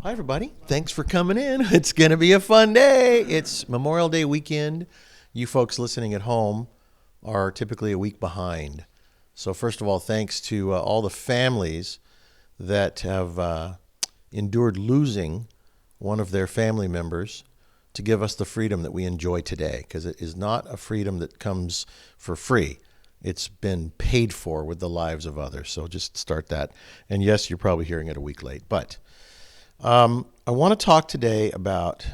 Hi, everybody. Thanks for coming in. It's going to be a fun day. It's Memorial Day weekend. You folks listening at home are typically a week behind. So, first of all, thanks to all the families that have endured losing one of their family members to give us the freedom that we enjoy today, because it is not a freedom that comes for free. It's been paid for with the lives of others. So, just start that. And yes, you're probably hearing it a week late, but I want to talk today about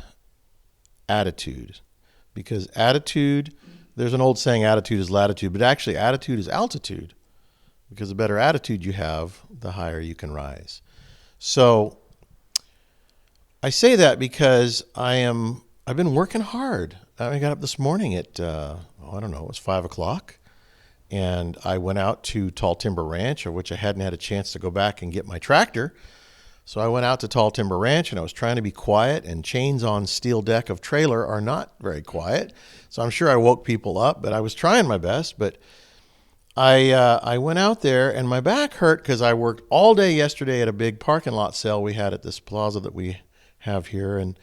attitude, because attitude, there's an old saying, attitude is latitude, but actually attitude is altitude, because the better attitude you have, the higher you can rise. So I say that because I've been working hard. I got up this morning at, I don't know, it was 5 o'clock. And I went out to Tall Timber Ranch, of which I hadn't had a chance to go back and get my tractor. So I went out to Tall Timber Ranch and I was trying to be quiet, and chains on steel deck of trailer are not very quiet. So I'm sure I woke people up, but I was trying my best. But I went out there and my back hurt because I worked all day yesterday at a big parking lot sale we had at this plaza that we have here. And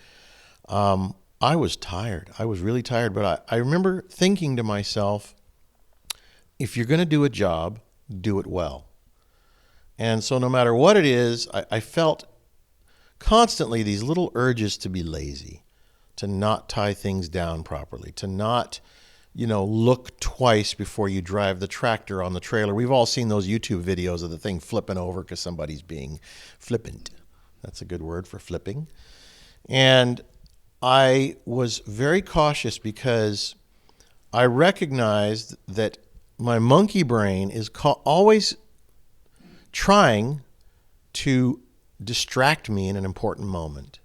I was tired. I was really tired. But I remember thinking to myself, if you're going to do a job, do it well. And so no matter what it is, I felt constantly these little urges to be lazy, to not tie things down properly, to not, look twice before you drive the tractor on the trailer. We've all seen those YouTube videos of the thing flipping over because somebody's being flippant. That's a good word for flipping. And I was very cautious because I recognized that my monkey brain is always trying to distract me in an important moment.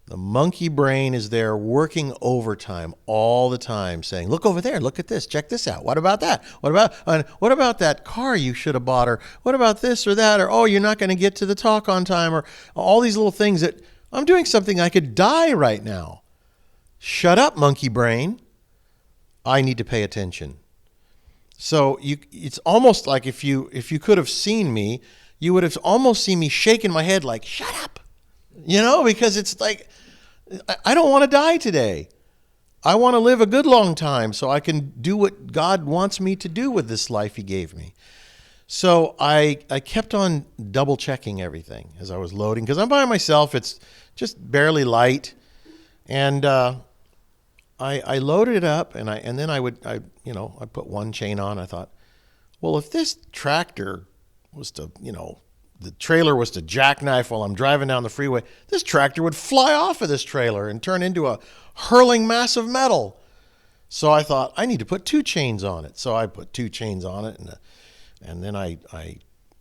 The monkey brain is there working overtime all the time, saying, look over there, look at this, check this out. What about that? What about that car you should have bought? Or what about this or that? Or, oh, you're not going to get to the talk on time. Or all these little things that I'm doing something I could die right now. Shut up, monkey brain. I need to pay attention. So it's almost like if you could have seen me, you would have almost seen me shaking my head like, shut up, because it's like, I don't want to die today. I want to live a good long time so I can do what God wants me to do with this life he gave me. So I kept on double checking everything as I was loading, because I'm by myself. It's just barely light. And I loaded it up, and then I put one chain on. I thought, well, if this tractor was to, the trailer was to jackknife while I'm driving down the freeway, this tractor would fly off of this trailer and turn into a hurling mass of metal. So I thought, I need to put two chains on it. So I put two chains on it, and then I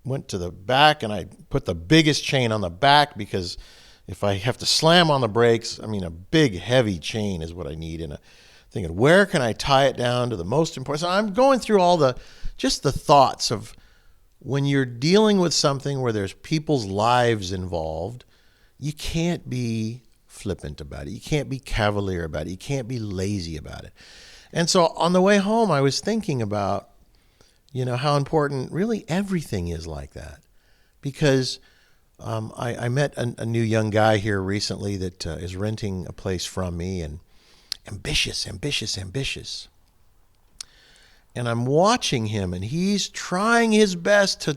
went to the back and I put the biggest chain on the back, because if I have to slam on the brakes, a big, heavy chain is what I need. And thinking, where can I tie it down to the most important? So I'm going through all the thoughts of when you're dealing with something where there's people's lives involved, you can't be flippant about it. You can't be cavalier about it. You can't be lazy about it. And so on the way home, I was thinking about, how important really everything is like that. Because I met a new young guy here recently that is renting a place from me, and ambitious. And I'm watching him, and he's trying his best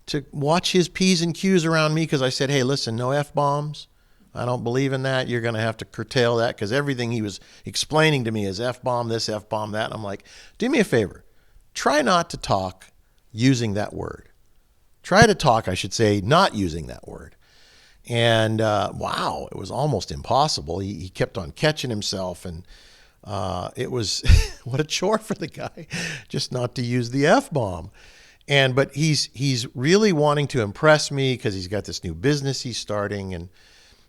to watch his P's and Q's around me, because I said, hey, listen, no F-bombs. I don't believe in that. You're going to have to curtail that, because everything he was explaining to me is F-bomb this, F-bomb that. And I'm like, do me a favor. Try not to talk using that word. Try to talk, I should say, not using that word. And wow, it was almost impossible. He kept on catching himself, and it was what a chore for the guy just not to use the F-bomb. But he's really wanting to impress me, because he's got this new business he's starting, and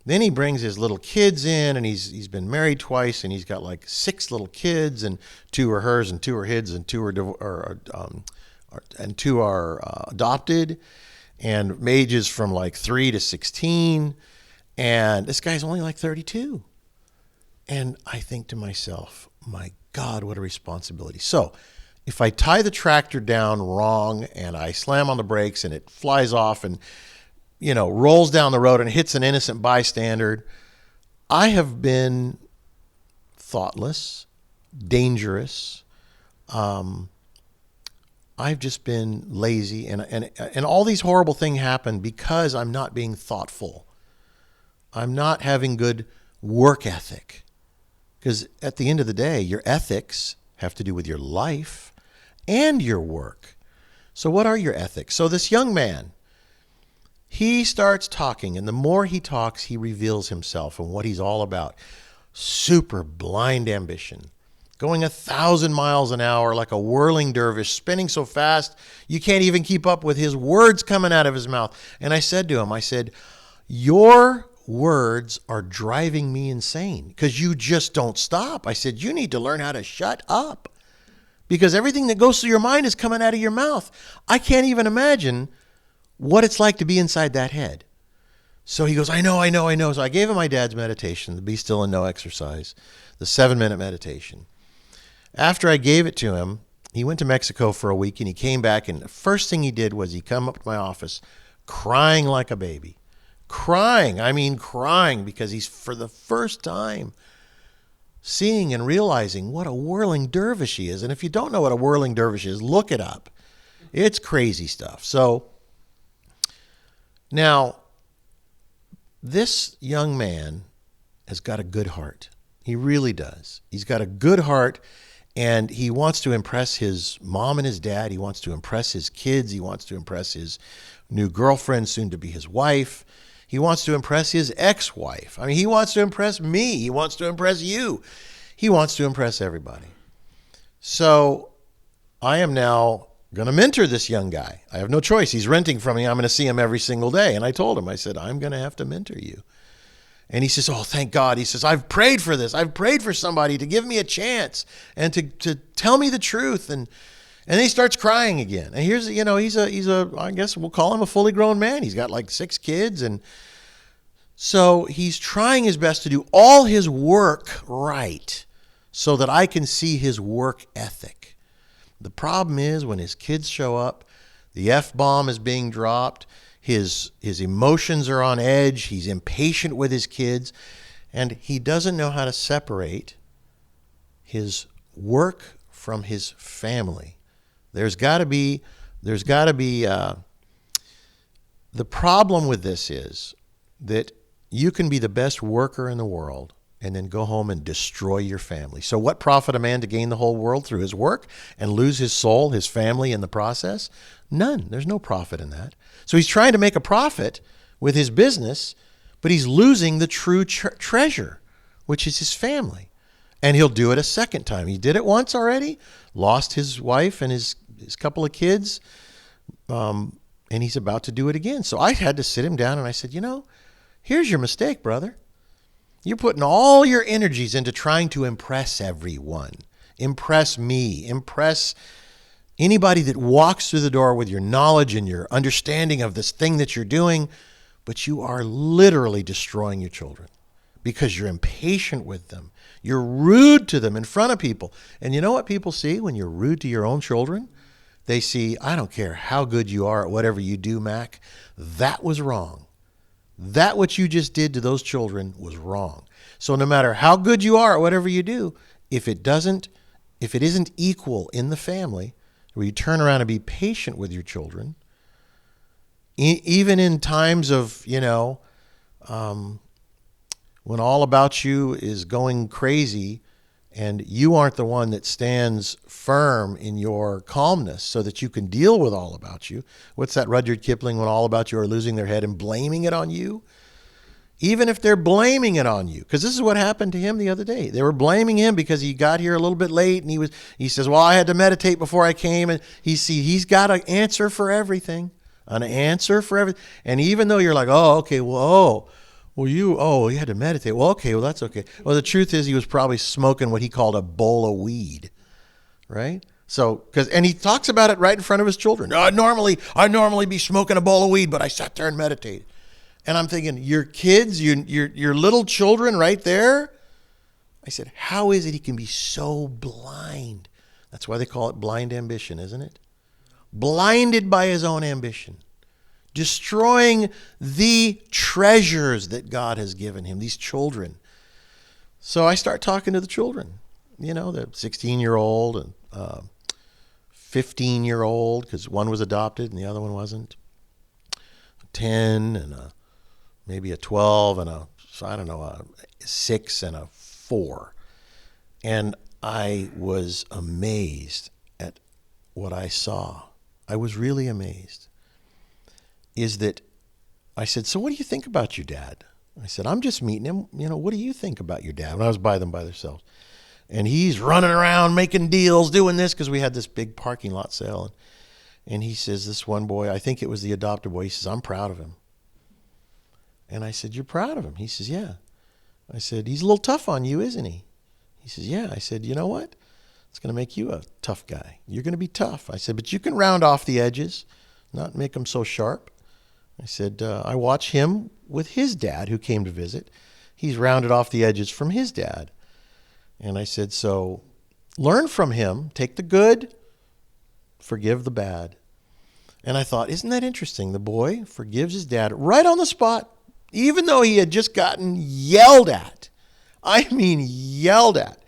then he brings his little kids in, and he's been married twice, and he's got like 6 little kids, and 2 are hers, and 2 are his, and 2 are adopted, and ages from like 3 to 16. And this guy's only like 32. And I think to myself, my God, what a responsibility. So if I tie the tractor down wrong and I slam on the brakes and it flies off, and rolls down the road and hits an innocent bystander. I have been thoughtless, dangerous. I've just been lazy, and all these horrible things happen because I'm not being thoughtful. I'm not having good work ethic. Because at the end of the day, your ethics have to do with your life and your work. So what are your ethics? So this young man, he starts talking, and the more he talks, he reveals himself and what he's all about. Super blind ambition. Going 1,000 miles an hour like a whirling dervish, spinning so fast you can't even keep up with his words coming out of his mouth. And I said to him, your words are driving me insane because you just don't stop. I said, you need to learn how to shut up because everything that goes through your mind is coming out of your mouth. I can't even imagine what it's like to be inside that head. So he goes, I know. So I gave him my dad's meditation, the Be Still and Know exercise, the 7-minute meditation. After I gave it to him, he went to Mexico for a week and he came back, and the first thing he did was he come up to my office crying like a baby. Crying because he's for the first time seeing and realizing what a whirling dervish he is. And if you don't know what a whirling dervish is, look it up. It's crazy stuff. So now this young man has got a good heart. He really does. He's got a good heart. And he wants to impress his mom and his dad. He wants to impress his kids. He wants to impress his new girlfriend, soon to be his wife. He wants to impress his ex-wife. He wants to impress me. He wants to impress you. He wants to impress everybody. So I am now going to mentor this young guy. I have no choice. He's renting from me. I'm going to see him every single day. And I told him, I said, I'm going to have to mentor you. And he says, oh, thank God. He says, I've prayed for this. I've prayed for somebody to give me a chance and to tell me the truth. And then he starts crying again. And here's, he's a, I guess we'll call him a fully grown man. He's got like 6 kids. And so he's trying his best to do all his work right so that I can see his work ethic. The problem is when his kids show up, the F-bomb is being dropped. His emotions are on edge. He's impatient with his kids, and he doesn't know how to separate his work from his family. The problem with this is that you can be the best worker in the world and then go home and destroy your family. So what profit a man to gain the whole world through his work and lose his soul, his family in the process? None. There's no profit in that. So he's trying to make a profit with his business, but he's losing the true treasure, which is his family. And he'll do it a second time. He did it once already, lost his wife and his couple of kids, and he's about to do it again. So I had to sit him down and I said, here's your mistake, brother. You're putting all your energies into trying to impress everyone. Impress me. Impress anybody that walks through the door with your knowledge and your understanding of this thing that you're doing. But you are literally destroying your children because you're impatient with them. You're rude to them in front of people. And you know what people see when you're rude to your own children? They see, I don't care how good you are at whatever you do, Mac. That was wrong. That what you just did to those children was wrong. So no matter how good you are at whatever you do, if it isn't equal in the family, where you turn around and be patient with your children, even in times of, when all about you is going crazy and you aren't the one that stands firm in your calmness so that you can deal with all about you. What's that Rudyard Kipling, when all about you are losing their head and blaming it on you? Even if they're blaming it on you, because this is what happened to him the other day. They were blaming him because he got here a little bit late, and he says, well, I had to meditate before I came, and he's got an answer for everything, And even though you're like, oh, okay, you had to meditate. Well, okay, well, that's okay. Well, the truth is he was probably smoking what he called a bowl of weed, right? So, and he talks about it right in front of his children. I'd normally be smoking a bowl of weed, but I sat there and meditated. And I'm thinking, your kids, your little children right there? I said, how is it he can be so blind? That's why they call it blind ambition, isn't it? Blinded by his own ambition. destroying the treasures that God has given him, these children. So I start talking to the children, the 16-year-old and 15-year-old, because one was adopted and the other one wasn't, 10 and maybe a 12 and a 6 and a 4. And I was amazed at what I saw. I was really amazed. Is that I said, so what do you think about your dad? I said, I'm just meeting him. What do you think about your dad? When I was by them by themselves. And he's running around making deals, doing this, because we had this big parking lot sale. And he says, this one boy, I think it was the adopted boy, he says, I'm proud of him. And I said, you're proud of him? He says, yeah. I said, he's a little tough on you, isn't he? He says, yeah. I said, you know what? It's going to make you a tough guy. You're going to be tough. I said, but you can round off the edges, not make them so sharp. I said, I watch him with his dad who came to visit. He's rounded off the edges from his dad. And I said, so learn from him, take the good, forgive the bad. And I thought, isn't that interesting? The boy forgives his dad right on the spot, even though he had just gotten yelled at. I mean, yelled at.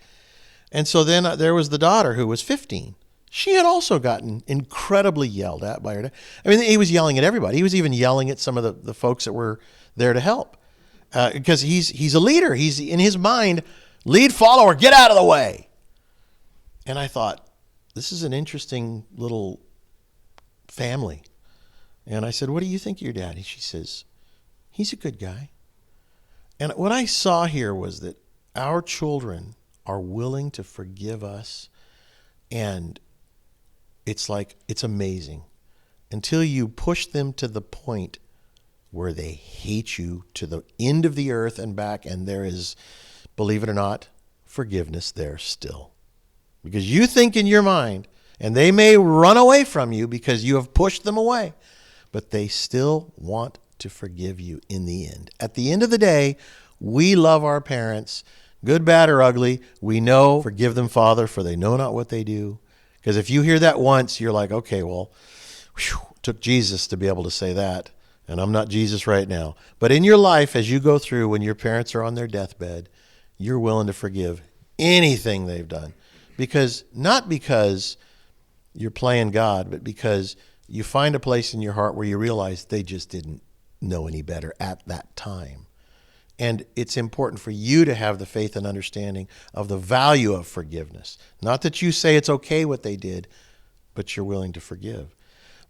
And so then there was the daughter who was 15. She had also gotten incredibly yelled at by her dad. I mean, he was yelling at everybody. He was even yelling at some of the folks that were there to help. Because he's a leader. He's, in his mind, lead follower, get out of the way. And I thought, this is an interesting little family. And I said, what do you think of your dad? She says, he's a good guy. And what I saw here was that our children are willing to forgive us, and it's amazing until you push them to the point where they hate you to the end of the earth and back, and there is, believe it or not, forgiveness there still. Because you think in your mind, and they may run away from you because you have pushed them away, but they still want to forgive you in the end. At the end of the day, we love our parents, good, bad, or ugly. We know, forgive them, Father, for they know not what they do. Because if you hear that once, you're like, okay, well, took Jesus to be able to say that, and I'm not Jesus right now. But in your life, as you go through, when your parents are on their deathbed, you're willing to forgive anything they've done. Not because you're playing God, but because you find a place in your heart where you realize they just didn't know any better at that time. And it's important for you to have the faith and understanding of the value of forgiveness. Not that you say it's okay what they did, but you're willing to forgive.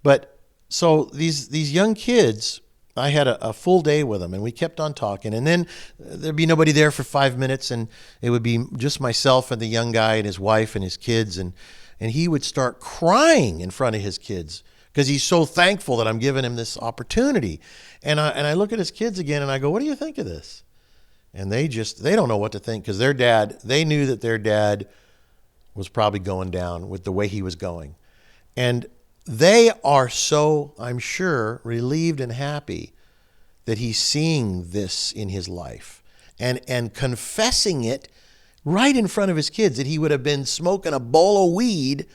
But so these young kids, I had a full day with them, and we kept on talking. And then there'd be nobody there for 5 minutes, and it would be just myself and the young guy and his wife and his kids. And he would start crying in front of his kids because he's so thankful that I'm giving him this opportunity. And I look at his kids again, and I go, what do you think of this? And they don't know what to think, because they knew that their dad was probably going down with the way he was going. And they are so, I'm sure, relieved and happy that he's seeing this in his life and confessing it right in front of his kids, that he would have been smoking a bowl of weed,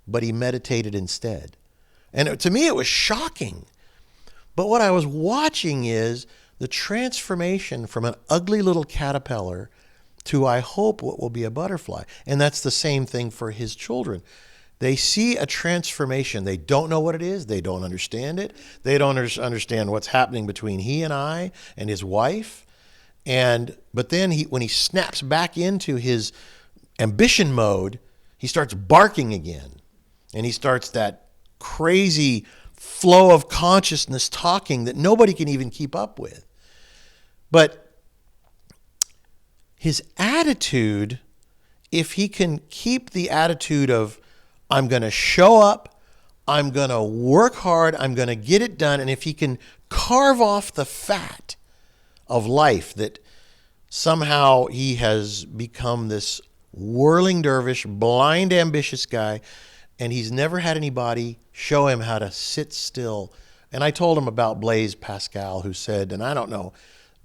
but he meditated instead. And to me, it was shocking. But what I was watching is the transformation from an ugly little caterpillar to, I hope, what will be a butterfly. And that's the same thing for his children. They see a transformation. They don't know what it is. They don't understand it. They don't understand what's happening between he and I and his wife. But then when he snaps back into his ambition mode, he starts barking again. And he starts that crazy flow of consciousness talking that nobody can even keep up with. But his attitude, if he can keep the attitude of, I'm going to show up, I'm going to work hard, I'm going to get it done, and if he can carve off the fat of life, that somehow he has become this whirling dervish, blind, ambitious guy, and he's never had anybody show him how to sit still. And I told him about Blaise Pascal, who said, and I don't know,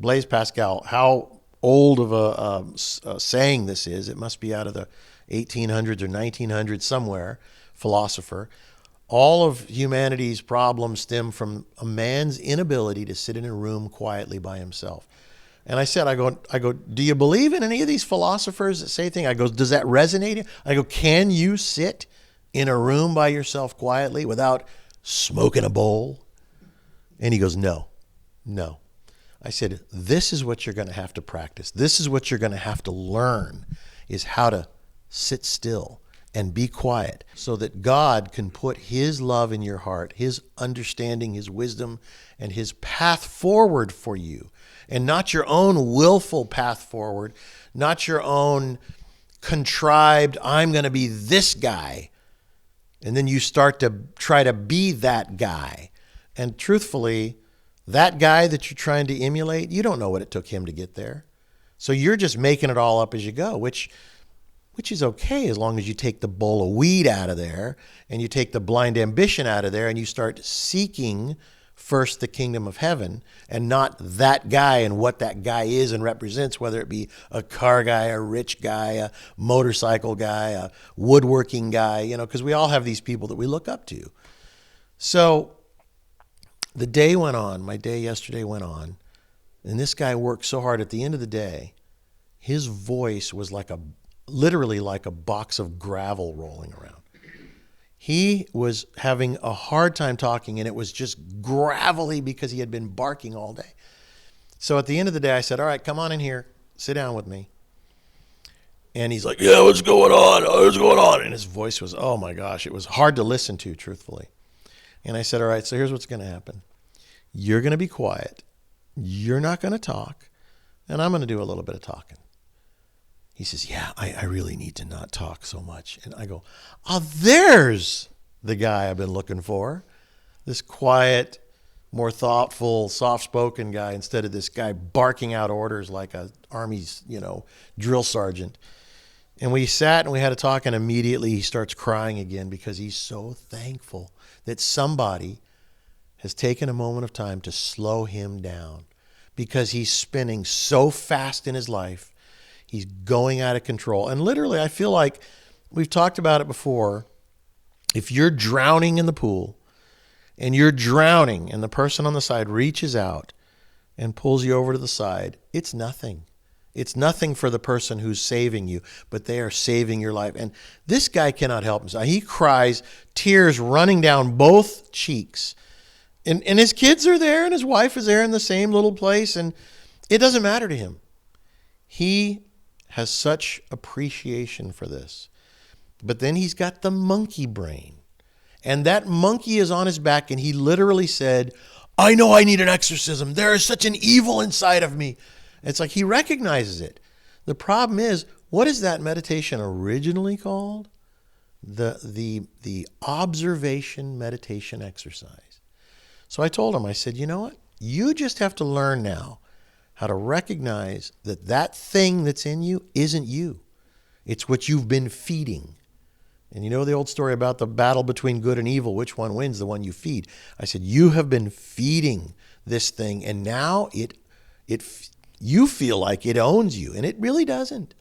Blaise Pascal, how old of a saying this is. It must be out of the 1800s or 1900s somewhere, philosopher. all of humanity's problems stem from a man's inability to sit in a room quietly by himself. And I said, I go, do you believe in any of these philosophers that say things? I go, does that resonate? I go, can you sit in a room by yourself quietly without smoking a bowl? And he goes, no. I said, this is what you're going to have to practice. This is what you're going to have to learn, is how to sit still and be quiet so that God can put his love in your heart, his understanding, his wisdom, and his path forward for you. And not your own willful path forward, not your own contrived, I'm going to be this guy. And then you start to try to be that guy. And truthfully, that guy that you're trying to emulate, you don't know what it took him to get there. So you're just making it all up as you go, which is okay as long as you take the bowl of weed out of there and you take the blind ambition out of there and you start seeking first the kingdom of heaven and not that guy and what that guy is and represents, whether it be a car guy, a rich guy, a motorcycle guy, a woodworking guy, because we all have these people that we look up to. So the day went on, my day yesterday went on, and this guy worked so hard. At the end of the day, his voice was literally like a box of gravel rolling around. He was having a hard time talking, and it was just gravelly because he had been barking all day. So at the end of the day, I said, all right, come on in here, sit down with me. And he's like, yeah, what's going on? What's going on? And his voice was, oh my gosh, it was hard to listen to, truthfully. And I said, all right, so here's what's going to happen. You're going to be quiet. You're not going to talk. And I'm going to do a little bit of talking. He says, yeah, I really need to not talk so much. And I go, there's the guy I've been looking for. This quiet, more thoughtful, soft-spoken guy instead of this guy barking out orders like a Army's, drill sergeant. And we sat and we had a talk, and immediately he starts crying again because he's so thankful that somebody has taken a moment of time to slow him down because he's spinning so fast in his life. He's going out of control. And literally, I feel like we've talked about it before. If you're drowning in the pool and you're drowning and the person on the side reaches out and pulls you over to the side, it's nothing. It's nothing for the person who's saving you, but they are saving your life. And this guy cannot help himself. He cries, tears running down both cheeks. And his kids are there and his wife is there in the same little place. And it doesn't matter to him. He has such appreciation for this. But then he's got the monkey brain. And that monkey is on his back, and he literally said, I know I need an exorcism. There is such an evil inside of me. It's like he recognizes it. The problem is, what is that meditation originally called? The observation meditation exercise. So I told him, I said, you know what? You just have to learn now how to recognize that that thing that's in you isn't you. It's what you've been feeding. And you know the old story about the battle between good and evil, which one wins? The one you feed. I said, you have been feeding this thing, and now you feel like it owns you, and it really doesn't.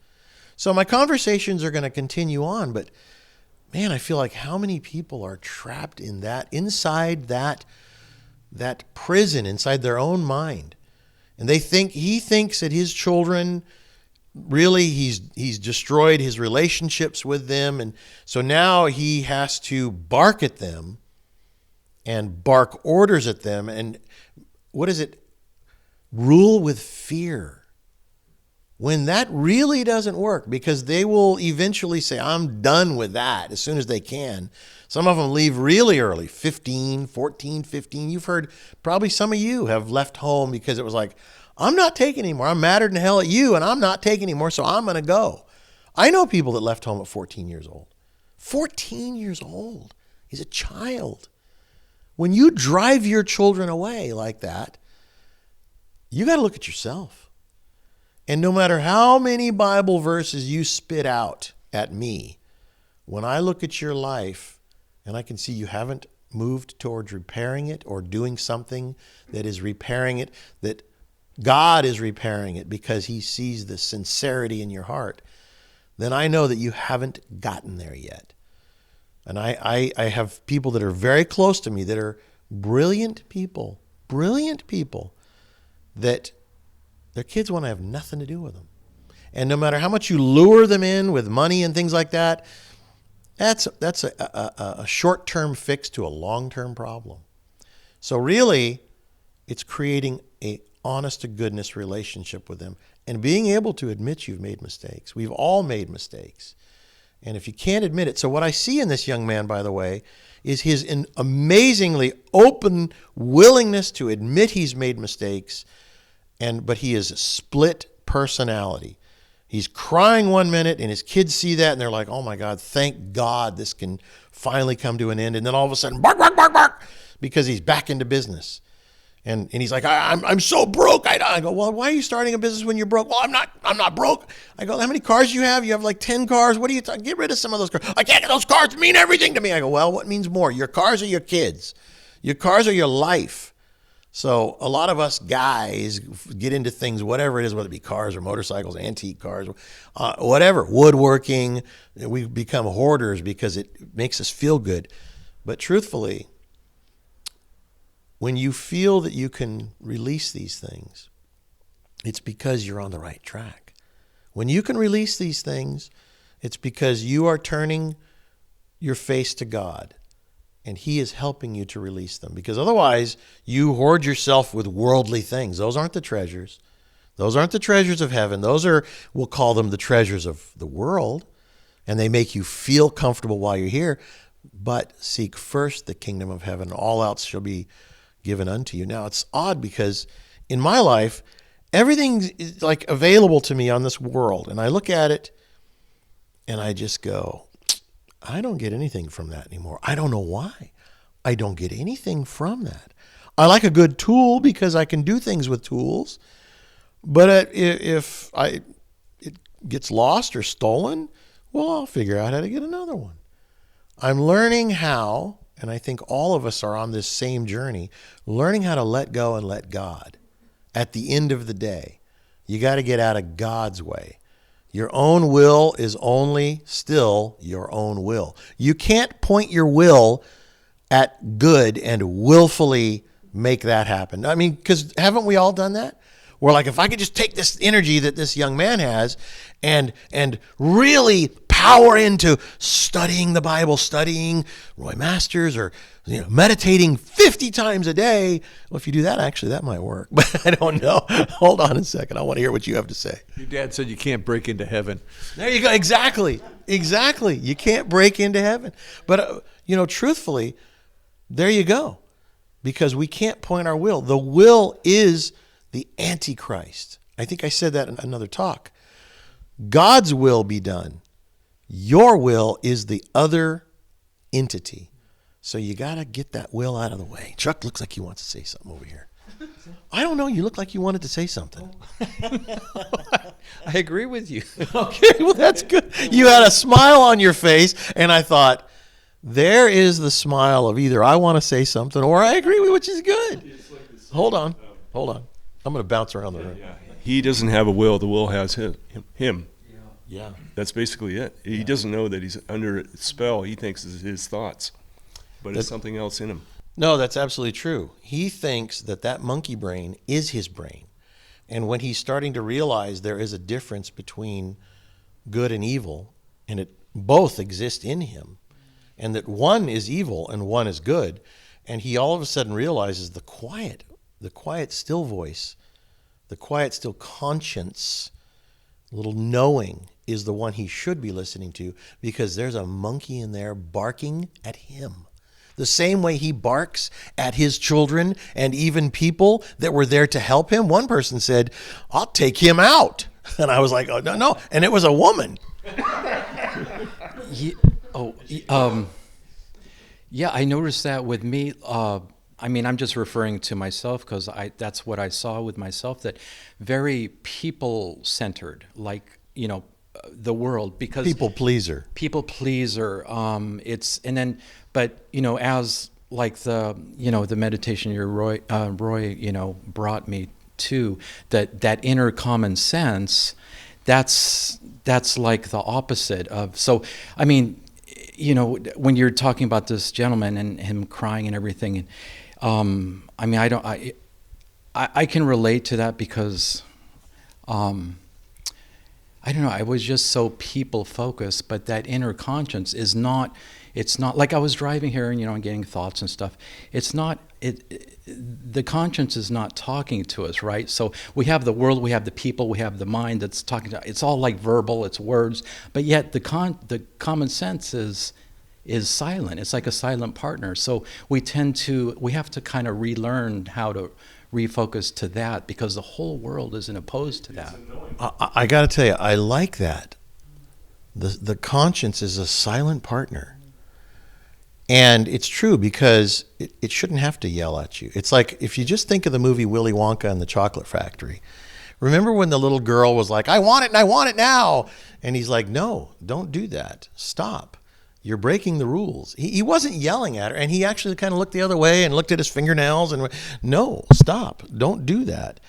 So my conversations are going to continue on, but man, I feel like how many people are trapped in that, inside that prison, inside their own mind. And he thinks that his children, really, he's destroyed his relationships with them. And so now he has to bark at them and bark orders at them. And what is it? Rule with fear. When that really doesn't work, because they will eventually say, I'm done with that as soon as they can. Some of them leave really early, 14, 15. You've heard, probably some of you have left home because it was like, I'm not taking anymore. I'm madder than hell at you, and I'm not taking anymore, so I'm going to go. I know people that left home at 14 years old. 14 years old. He's a child. When you drive your children away like that, you got to look at yourself. And no matter how many Bible verses you spit out at me, when I look at your life and I can see you haven't moved towards repairing it or doing something that is repairing it, that God is repairing it because he sees the sincerity in your heart, then I know that you haven't gotten there yet. And I have people that are very close to me that are brilliant people that their kids want to have nothing to do with them. And no matter how much you lure them in with money and things like that, that's a short-term fix to a long-term problem. So really, it's creating a honest-to-goodness relationship with them and being able to admit you've made mistakes. We've all made mistakes. And if you can't admit it, so what I see in this young man, by the way, is his amazingly open willingness to admit he's made mistakes, but he is a split personality. He's crying one minute, and his kids see that, and they're like, oh my God, thank God this can finally come to an end. And then all of a sudden, bark, bark, bark, bark, because he's back into business. And he's like, I'm so broke. I go, well, why are you starting a business when you're broke? Well, I'm not broke. I go, how many cars do you have? You have like 10 cars. What are you talking? Get rid of some of those cars. I can't get those cars mean everything to me. I go, well, what means more? Your cars or your kids? Your cars or your life? So a lot of us guys get into things, whatever it is, whether it be cars or motorcycles, antique cars, whatever, woodworking. We become hoarders because it makes us feel good. But truthfully, when you feel that you can release these things, it's because you're on the right track. When you can release these things, it's because you are turning your face to God, and He is helping you to release them. Because otherwise, you hoard yourself with worldly things. Those aren't the treasures. Those aren't the treasures of heaven. Those are, we'll call them the treasures of the world, and they make you feel comfortable while you're here. But seek first the kingdom of heaven. All else shall be given unto you. Now, it's odd because in my life, everything is like available to me on this world. And I look at it and I just go, I don't get anything from that anymore. I don't know why. I don't get anything from that. I like a good tool because I can do things with tools. But if it gets lost or stolen, well, I'll figure out how to get another one. I'm learning how, and I think all of us are on this same journey, learning how to let go and let God. At the end of the day, you got to get out of God's way. Your own will is only still your own will. You can't point your will at good and willfully make that happen. I mean, because haven't we all done that? We're like, if I could just take this energy that this young man has and really power into studying the Bible, studying Roy Masters, or meditating 50 times a day. Well, if you do that, actually, that might work. But I don't know. Hold on a second. I want to hear what you have to say. Your dad said you can't break into heaven. There you go. Exactly. You can't break into heaven. But, truthfully, there you go. Because we can't point our will. The will is the Antichrist. I think I said that in another talk. God's will be done. Your will is the other entity. So you got to get that will out of the way. Chuck looks like he wants to say something over here. I don't know. You look like you wanted to say something. I agree with you. Okay, well, that's good. You had a smile on your face, and I thought, there is the smile of either I want to say something or I agree with, which is good. Hold on. I'm going to bounce around the room. He doesn't have a will. The will has him. Yeah. That's basically it. He doesn't know that he's under a spell. He thinks it's his thoughts, but it's something else in him. No, that's absolutely true. He thinks that monkey brain is his brain. And when he's starting to realize there is a difference between good and evil, and it both exist in him, and that one is evil and one is good, and he all of a sudden realizes the quiet still voice, the quiet still conscience, little knowing is the one he should be listening to, because there's a monkey in there barking at him. The same way he barks at his children and even people that were there to help him. One person said, I'll take him out. And I was like, oh, no. And it was a woman. Yeah, I noticed that with me. I'm just referring to myself because that's what I saw with myself, that very people-centered, like, the world, because people pleaser. As like the meditation Roy brought me to, that inner common sense, that's like the opposite of. So I mean, you know, when you're talking about this gentleman and him crying and everything, and I mean, I can relate to that because I don't know, I was just so people focused, but that inner conscience is not, it's not like I was driving here and, you know, and getting thoughts and stuff. It's not, the conscience is not talking to us, right? So we have the world, we have the people, we have the mind that's talking to, it's all like verbal, it's words, but yet the common sense is silent. It's like a silent partner. So we have to kind of relearn how to refocus to that, because the whole world isn't opposed to that. I got to tell you, I like that. The conscience is a silent partner. And it's true, because it shouldn't have to yell at you. It's like, if you just think of the movie Willy Wonka and the Chocolate Factory. Remember when the little girl was like, I want it and I want it now. And he's like, no, don't do that. Stop. You're breaking the rules. He wasn't yelling at her, and he actually kind of looked the other way and looked at his fingernails and went, no, stop. Don't do that.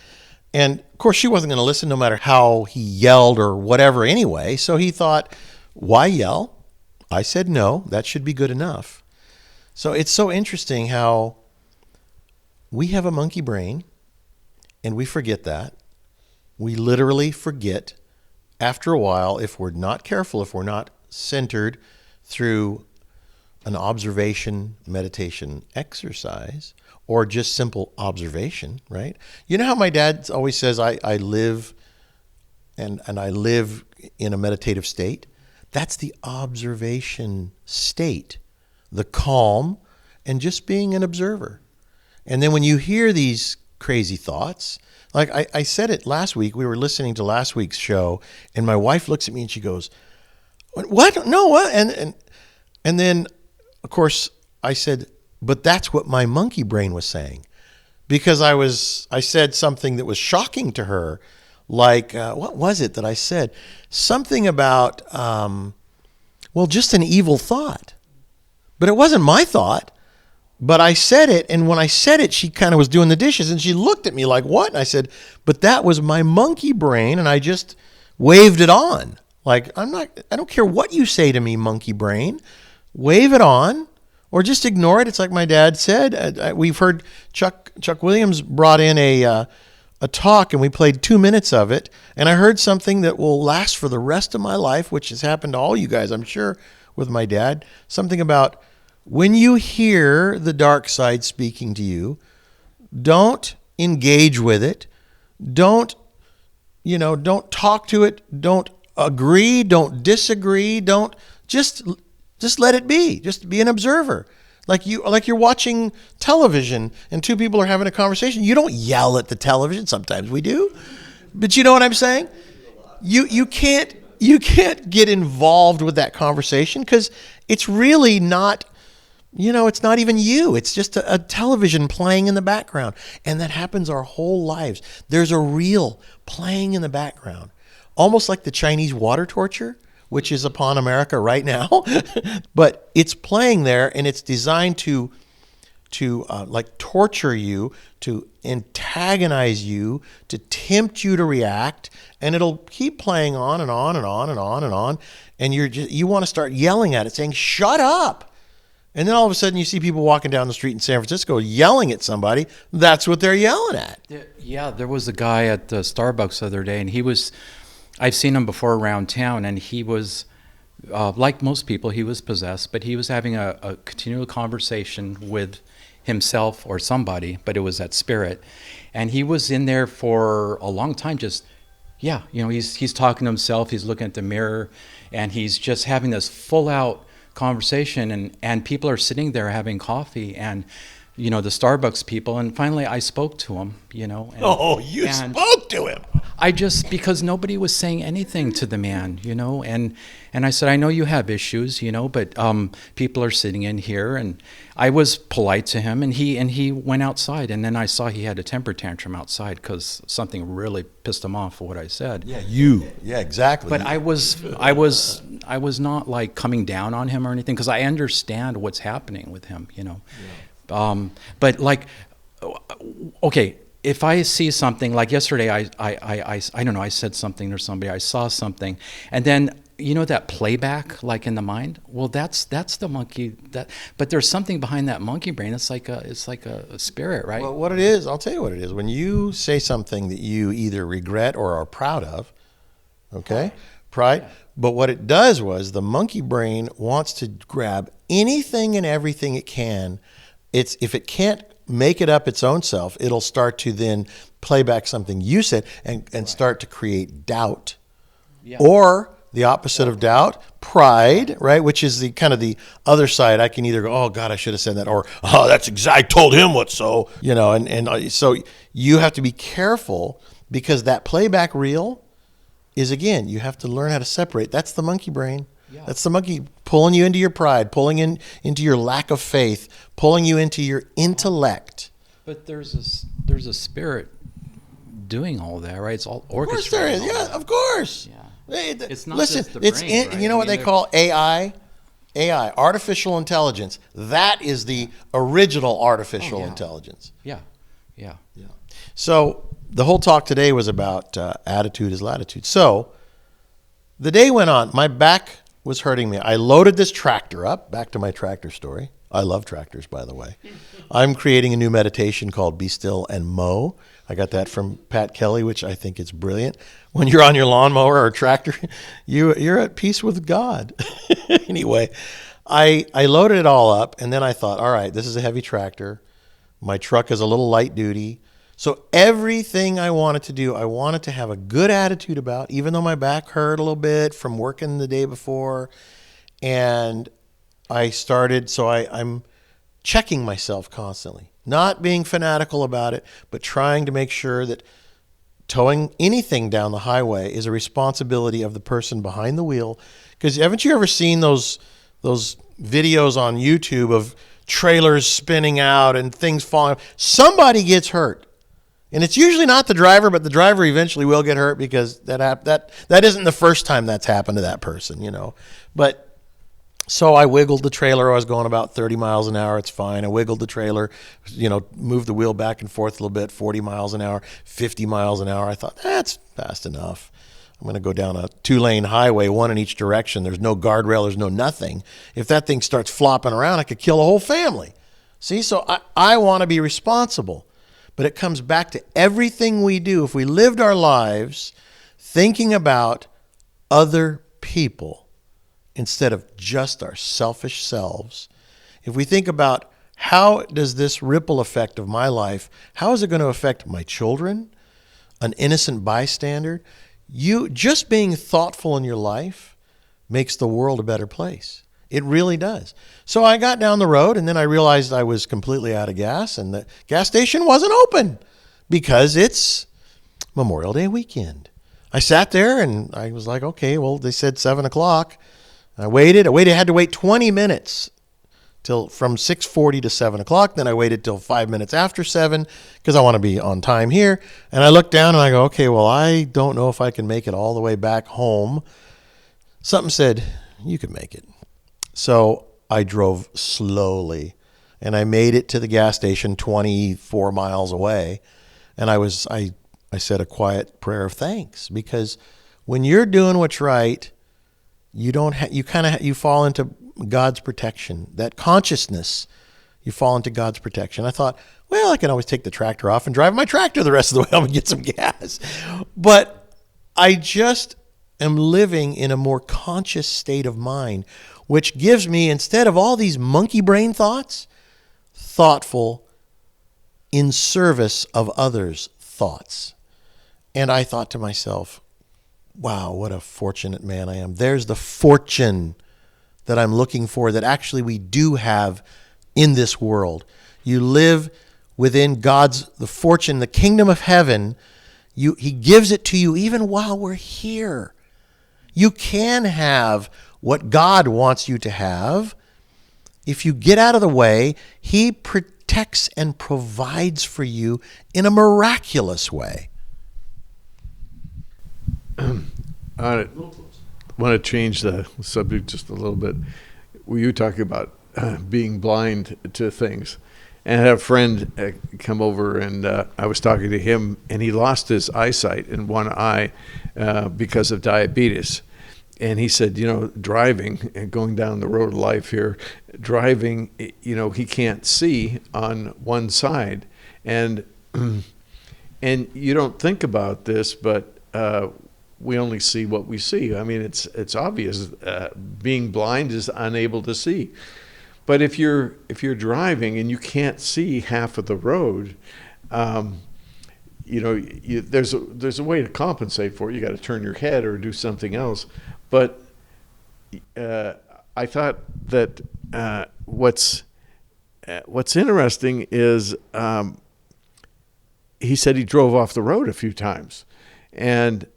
And of course, she wasn't going to listen no matter how he yelled or whatever anyway. So he thought, why yell? I said no. That should be good enough. So it's so interesting how we have a monkey brain and we forget that. We literally forget after a while, if we're not careful, if we're not centered through an observation meditation exercise or just simple observation, right? You know how my dad always says, I live and I live in a meditative state? That's the observation state, the calm, and just being an observer. And then when you hear these crazy thoughts, like I said it last week, we were listening to last week's show, and my wife looks at me and she goes, what? No, what? And then, of course, I said, but that's what my monkey brain was saying, because I said something that was shocking to her, like what was it that I said? Something about just an evil thought, but it wasn't my thought. But I said it, and when I said it, she kind of was doing the dishes, and she looked at me like, what? And I said, but that was my monkey brain, and I just waved it on. Like, I don't care what you say to me, monkey brain. Wave it on, or just ignore it. It's like my dad said. We've heard Chuck Williams brought in a talk, and we played 2 minutes of it. And I heard something that will last for the rest of my life, which has happened to all you guys, I'm sure, with my dad. Something about, when you hear the dark side speaking to you, don't engage with it. Don't talk to it. Don't agree, don't disagree, don't just let it be. Just be an observer. Like you're watching television and two people are having a conversation. You don't yell at the television. Sometimes we do. But you know what I'm saying? You can't get involved with that conversation, because it's really not, it's not even you. It's just a television playing in the background. And that happens our whole lives. There's a reel playing in the background. Almost like the Chinese water torture, which is upon America right now. But it's playing there, and it's designed to like torture you, to antagonize you, to tempt you to react, and it'll keep playing on and on and on and on and on. And you want to start yelling at it, saying, shut up. And then all of a sudden you see people walking down the street in San Francisco yelling at somebody. That's what they're yelling at. Yeah, there was a guy at the Starbucks the other day, and I've seen him before around town, and he was, like most people, he was possessed, but he was having a continual conversation with himself or somebody, but it was that spirit. And he was in there for a long time, he's talking to himself, he's looking at the mirror, and he's just having this full out conversation, and people are sitting there having coffee, and the Starbucks people, and finally I spoke to him, You spoke to him. Because nobody was saying anything to the man, and I said, I know you have issues, but people are sitting in here, and I was polite to him, and he went outside, and then I saw he had a temper tantrum outside because something really pissed him off for what I said. Yeah, exactly. But I was not like coming down on him or anything, because I understand what's happening with him, Yeah. But like, okay, if I see something like yesterday, I don't know, I said something to somebody, I saw something, and then you know that playback, like in the mind. Well, that's the monkey. But there's something behind that monkey brain. It's like a spirit, right? Well, what it is, I'll tell you what it is. When you say something that you either regret or are proud of, okay, pride. Yeah. But what it does was the monkey brain wants to grab anything and everything it can. If it can't make it up its own self, it'll start to then play back something you said and start to create doubt. Yeah. Or the opposite of doubt, pride, right? Which is the kind of the other side. I can either go, oh God, I should have said that, or oh, that's exact. I told him what so, and so you have to be careful because that playback reel is, again, you have to learn how to separate. That's the monkey brain. Yeah. That's the monkey pulling you into your pride, pulling into your lack of faith, pulling you into your intellect. But there's a spirit doing all that, right? It's all orchestrated. Of course there is. Yeah, of course. Yeah. It's not listen, just the brain, right? You know what they call AI? AI, artificial intelligence. That is the original artificial intelligence. Yeah. So the whole talk today was about attitude is latitude. So the day went on. My back was hurting me. I loaded this tractor up. Back to my tractor story. I love tractors, by the way. I'm creating a new meditation called Be Still and Mow. I got that from Pat Kelly, which I think is brilliant. When you're on your lawnmower or tractor, you're at peace with God. Anyway, I loaded it all up, and then I thought, all right, this is a heavy tractor. My truck is a little light duty. So everything I wanted to do, I wanted to have a good attitude about, even though my back hurt a little bit from working the day before. And I started, so I'm checking myself constantly, not being fanatical about it, but trying to make sure that towing anything down the highway is a responsibility of the person behind the wheel. Because haven't you ever seen those videos on YouTube of trailers spinning out and things falling? Somebody gets hurt. And it's usually not the driver, but the driver eventually will get hurt because that isn't the first time that's happened to that person, But so I wiggled the trailer. I was going about 30 miles an hour. It's fine. I wiggled the trailer, moved the wheel back and forth a little bit, 40 miles an hour, 50 miles an hour. I thought, that's fast enough. I'm going to go down a 2-lane highway, one in each direction. There's no guardrail. There's no nothing. If that thing starts flopping around, I could kill a whole family. See, so I want to be responsible. But it comes back to everything we do. If we lived our lives thinking about other people instead of just our selfish selves, if we think about how does this ripple effect of my life, how is it going to affect my children, an innocent bystander? You just being thoughtful in your life makes the world a better place. It really does. So I got down the road, and then I realized I was completely out of gas, and the gas station wasn't open because it's Memorial Day weekend. I sat there, and I was like, okay, well, they said 7 o'clock. I waited. I had to wait 20 minutes from 6:40 to 7 o'clock. Then I waited till 5 minutes after 7 because I want to be on time here. And I looked down, and I go, okay, well, I don't know if I can make it all the way back home. Something said, you can make it. So I drove slowly, and I made it to the gas station 24 miles away. And I said a quiet prayer of thanks, because when you're doing what's right, you fall into God's protection. That consciousness, you fall into God's protection. I thought, well, I can always take the tractor off and drive my tractor the rest of the way home and get some gas. But I just am living in a more conscious state of mind, which gives me, instead of all these monkey brain thoughts, thoughtful, in service of others' thoughts. And I thought to myself, wow, what a fortunate man I am. There's the fortune that I'm looking for that actually we do have in this world. You live within the fortune, the kingdom of heaven. He gives it to you even while we're here. You can have what God wants you to have. If you get out of the way, He protects and provides for you in a miraculous way. I want to change the subject just a little bit. Were you talking about being blind to things? And I had a friend come over, and I was talking to him, and he lost his eyesight in one eye because of diabetes. and he said, driving and going down the road of life here, driving, he can't see on one side. And and you don't think about this, but we only see what we see. I mean, it's obvious. Being blind is unable to see. But if you're driving and you can't see half of the road, there's a way to compensate for it. You got to turn your head or do something else. But I thought that what's interesting is he said he drove off the road a few times, and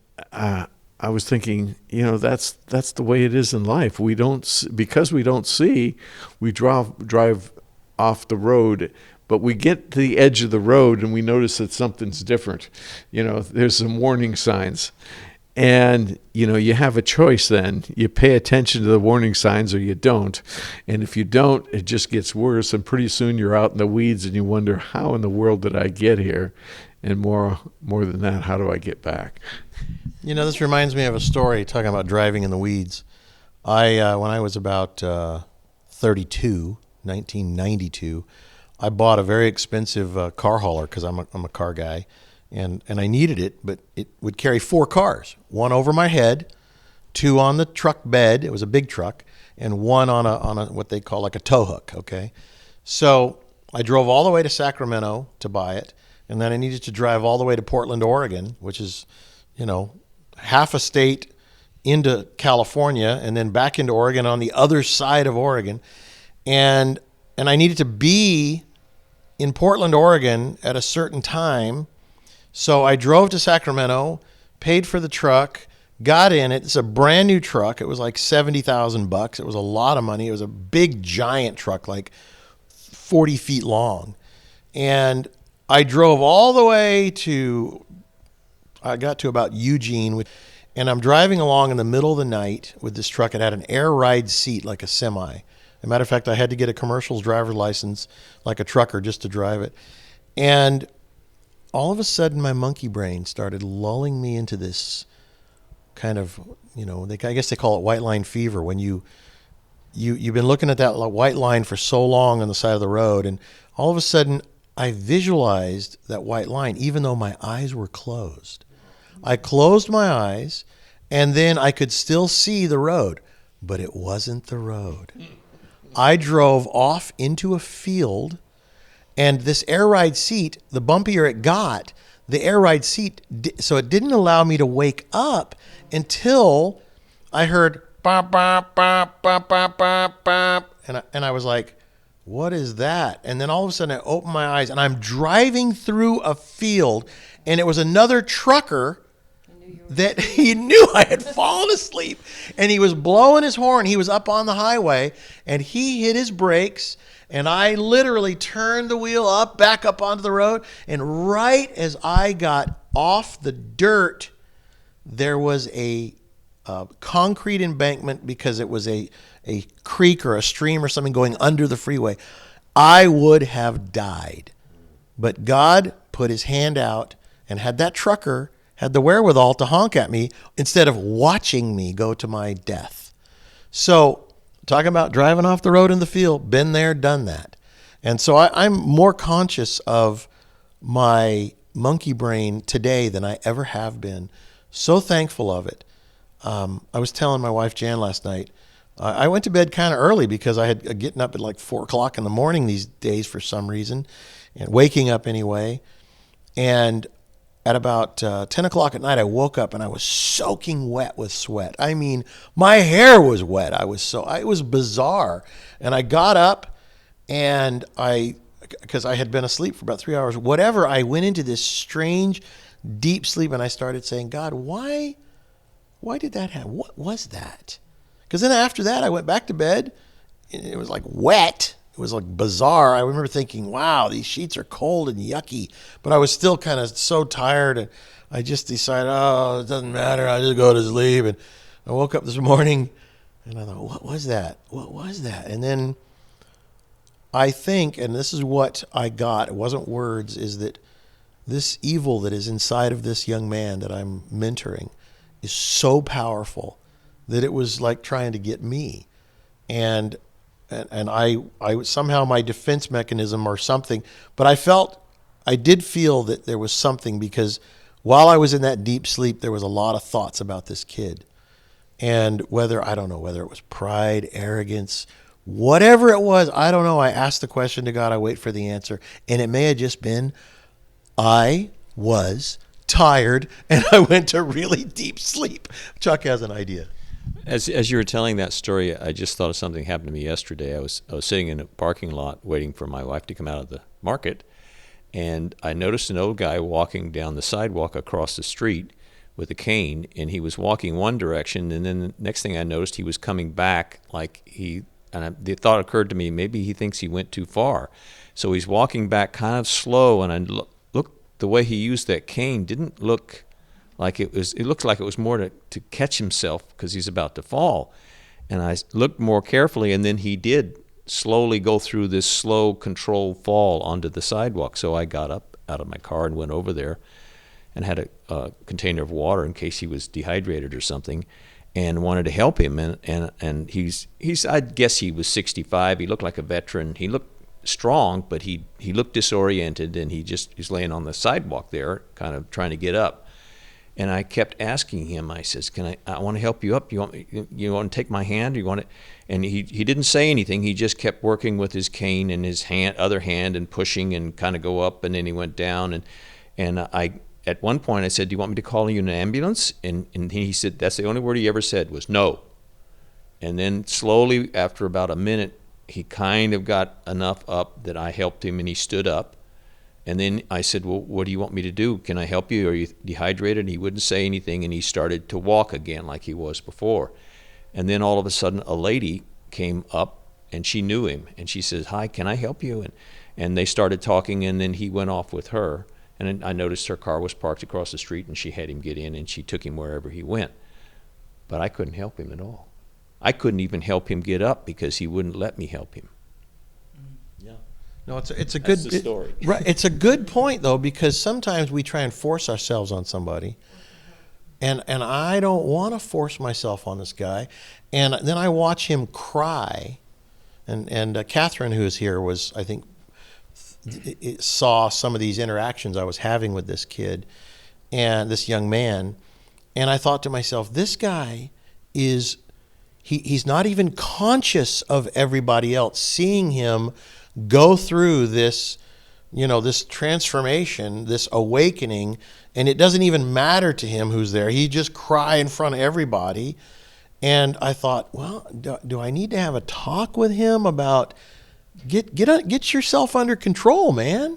I was thinking, that's the way it is in life. Because we don't see, we drive off the road. But we get to the edge of the road and we notice that something's different. There's some warning signs. And, you have a choice then. You pay attention to the warning signs or you don't. And if you don't, it just gets worse. And pretty soon you're out in the weeds and you wonder, how in the world did I get here? And more than that, how do I get back? This reminds me of a story talking about driving in the weeds. When I was about 32, 1992, I bought a very expensive car hauler because I'm a car guy, and I needed it, but it would carry 4 cars, 1 over my head, 2 on the truck bed. It was a big truck, and 1 on a what they call like a tow hook. Okay, so I drove all the way to Sacramento to buy it, and then I needed to drive all the way to Portland, Oregon, which is, half a state into California, and then back into Oregon on the other side of Oregon, and I needed to be in Portland, Oregon at a certain time. So I drove to Sacramento, paid for the truck, got in it. It's a brand new truck. It was like $70,000. It was a lot of money. It was a big, giant truck, like 40 feet long. And I drove all the way I got to about Eugene, and I'm driving along in the middle of the night with this truck. It had an air ride seat like a semi. As a matter of fact, I had to get a commercial driver's license like a trucker just to drive it. And all of a sudden, my monkey brain started lulling me into this kind of, I guess they call it white line fever, when you've been looking at that white line for so long on the side of the road, and all of a sudden, I visualized that white line, even though my eyes were closed. I closed my eyes, and then I could still see the road, but it wasn't the road. I drove off into a field, and this air ride seat, the bumpier it got, the air ride seat, so it didn't allow me to wake up until I heard bop, bop, bop, bop, bop, bop, bop, and I was like, what is that? And then all of a sudden I opened my eyes, and I'm driving through a field, and it was another trucker that he knew I had fallen asleep, and he was blowing his horn. He was up on the highway, and he hit his brakes, and I literally turned the wheel back up onto the road, and right as I got off the dirt, there was a concrete embankment because it was a creek or a stream or something going under the freeway. I would have died, but God put his hand out and had that trucker had the wherewithal to honk at me instead of watching me go to my death. So, talking about driving off the road in the field, been there, done that. And so I'm more conscious of my monkey brain today than I ever have been. So thankful of it. I was telling my wife Jan last night, I went to bed kind of early because I had getting up at like 4 o'clock in the morning these days for some reason, and waking up anyway. And at about 10 o'clock at night, I woke up and I was soaking wet with sweat. I mean, my hair was wet. It was bizarre. And I got up, and because I had been asleep for about 3 hours, whatever, I went into this strange, deep sleep, and I started saying, God, why did that happen? What was that? Because then after that, I went back to bed, and it was like wet. It was like bizarre. I remember thinking, wow, these sheets are cold and yucky. But I was still kind of so tired, and I just decided, it doesn't matter. I just go to sleep. And I woke up this morning, and I thought, what was that? What was that? And then I think, and this is what I got, it wasn't words, is that this evil that is inside of this young man that I'm mentoring is so powerful that it was like trying to get me. And I somehow my defense mechanism or something, but I did feel that there was something, because while I was in that deep sleep, there was a lot of thoughts about this kid. And I don't know whether it was pride, arrogance, whatever it was, I don't know. I asked the question to God, I wait for the answer. And it may have just been, I was tired and I went to really deep sleep. Chuck has an idea. As you were telling that story, I just thought of something happened to me yesterday. I was sitting in a parking lot waiting for my wife to come out of the market, and I noticed an old guy walking down the sidewalk across the street with a cane, and he was walking one direction, and then the next thing I noticed, he was coming back the thought occurred to me, maybe he thinks he went too far. So he's walking back kind of slow, and I looked, the way he used that cane didn't look like it looked like it was more to catch himself because he's about to fall. And I looked more carefully, and then he did slowly go through this slow, controlled fall onto the sidewalk. So I got up out of my car and went over there and had a container of water in case he was dehydrated or something, and wanted to help him. And he's I guess he was 65. He looked like a veteran. He looked strong, but he looked disoriented, and he's laying on the sidewalk there, kind of trying to get up. And I kept asking him, I says, I want to help you up. You want to take my hand? You want it? And he didn't say anything. He just kept working with his cane and his other hand and pushing and kind of go up, and then he went down. And I at one point I said, do you want me to call you an ambulance? And he said, that's the only word he ever said was no. And then slowly, after about a minute, he kind of got enough up that I helped him, and he stood up. And then I said, well, what do you want me to do? Can I help you? Are you dehydrated? And he wouldn't say anything, and he started to walk again like he was before. And then all of a sudden, a lady came up, and she knew him, and she says, hi, can I help you? And they started talking, and then he went off with her. And I noticed her car was parked across the street, and she had him get in, and she took him wherever he went. But I couldn't help him at all. I couldn't even help him get up because he wouldn't let me help him. No, it's a good story. Right, it's a good point though, because sometimes we try and force ourselves on somebody, and I don't want to force myself on this guy, and then I watch him cry, and Catherine, who is here, was I think saw some of these interactions I was having with this kid and this young man, and I thought to myself, this guy is he's not even conscious of everybody else seeing him go through this, this transformation, this awakening, and it doesn't even matter to him who's there. He just cry in front of everybody. And I thought, well, do I need to have a talk with him about get yourself under control, man?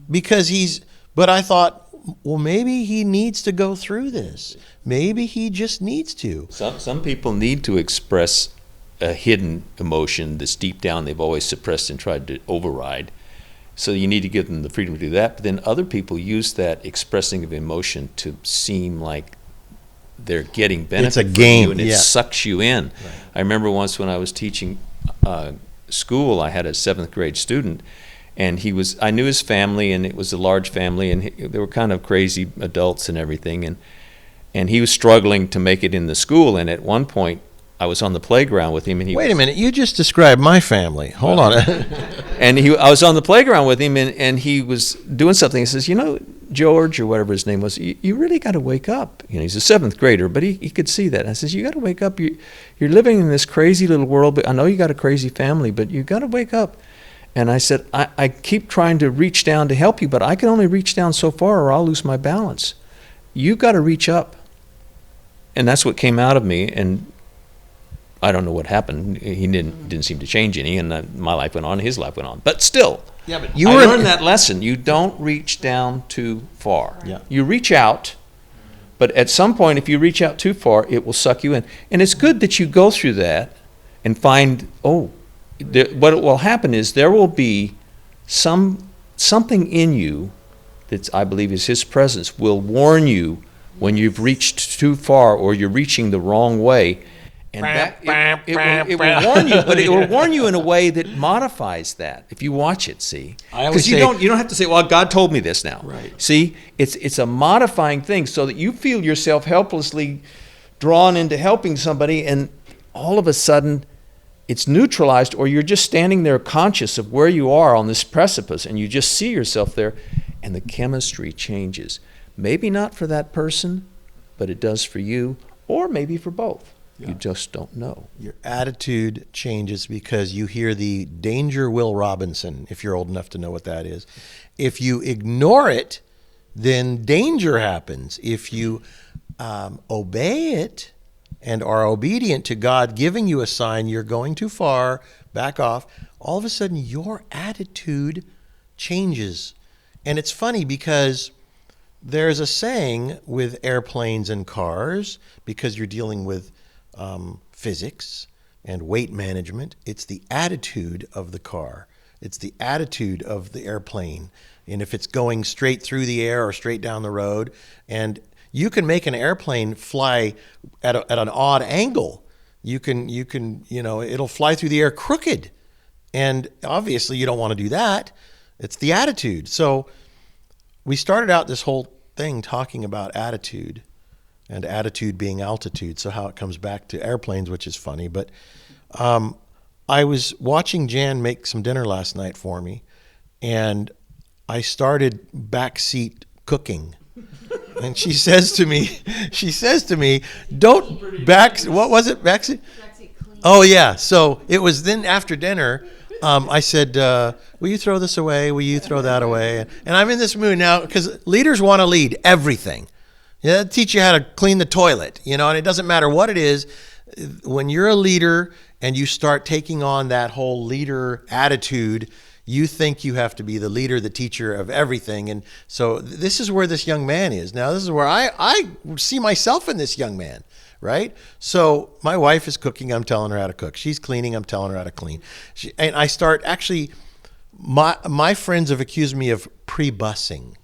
But I thought, well, maybe he needs to go through this. Maybe he just needs to. Some people need to express a hidden emotion that's deep down they've always suppressed and tried to override. So you need to give them the freedom to do that. But then other people use that expressing of emotion to seem like they're getting benefit It's a from game, you, and it yeah. sucks you in. Right. I remember once when I was teaching school, I had a 7th grade student, and I knew his family, and it was a large family, and they were kind of crazy adults and everything, and he was struggling to make it in the school. And at one point, I was on the playground with him, and Wait a minute, you just described my family. Hold on. And I was on the playground with him, and he was doing something. He says, George, or whatever his name was, you really got to wake up. He's a 7th grader, but he could see that. And I says, you got to wake up. You're living in this crazy little world, but I know you got a crazy family, but you got to wake up. And I said, I keep trying to reach down to help you, but I can only reach down so far, or I'll lose my balance. You got to reach up. And that's what came out of me. And I don't know what happened. He didn't seem to change any, and my life went on, his life went on. But still, Yeah, but I learned that lesson. You don't reach down too far. Yeah. You reach out, but at some point, if you reach out too far, it will suck you in. And it's good that you go through that and find, what will happen is there will be something in you that I believe is his presence will warn you when you've reached too far or you're reaching the wrong way. And it will warn you, but it will warn you in a way that modifies that. If you watch it, see, because you don't have to say, "Well, God told me this now." Right. See, it's a modifying thing so that you feel yourself helplessly drawn into helping somebody, and all of a sudden it's neutralized, or you're just standing there conscious of where you are on this precipice, and you just see yourself there, and the chemistry changes. Maybe not for that person, but it does for you, or maybe for both. You just don't know. Your attitude changes because you hear the danger Will Robinson, if you're old enough to know what that is. If you ignore it, then danger happens. If you obey it and are obedient to God giving you a sign you're going too far, back off, all of a sudden your attitude changes. And it's funny because there's a saying with airplanes and cars, because you're dealing with physics and weight management, it's the attitude of the car. It's the attitude of the airplane. And if it's going straight through the air or straight down the road, and you can make an airplane fly at an odd angle. You can, it'll fly through the air crooked. And obviously you don't want to do that. It's the attitude. So we started out this whole thing talking about attitude, and attitude being altitude. So how it comes back to airplanes, which is funny. But I was watching Jan make some dinner last night for me, and I started backseat cooking. And she says to me, don't what was it? Backseat clean. Oh yeah. So it was then after dinner, I said, will you throw this away? Will you throw that away? And I'm in this mood now because leaders want to lead everything. Yeah, teach you how to clean the toilet, and it doesn't matter what it is. When you're a leader and you start taking on that whole leader attitude, you think you have to be the leader, the teacher of everything. And so this is where this young man is. Now, this is where I see myself in this young man, right? So my wife is cooking. I'm telling her how to cook. She's cleaning. I'm telling her how to clean. And I start actually, my friends have accused me of pre-bussing.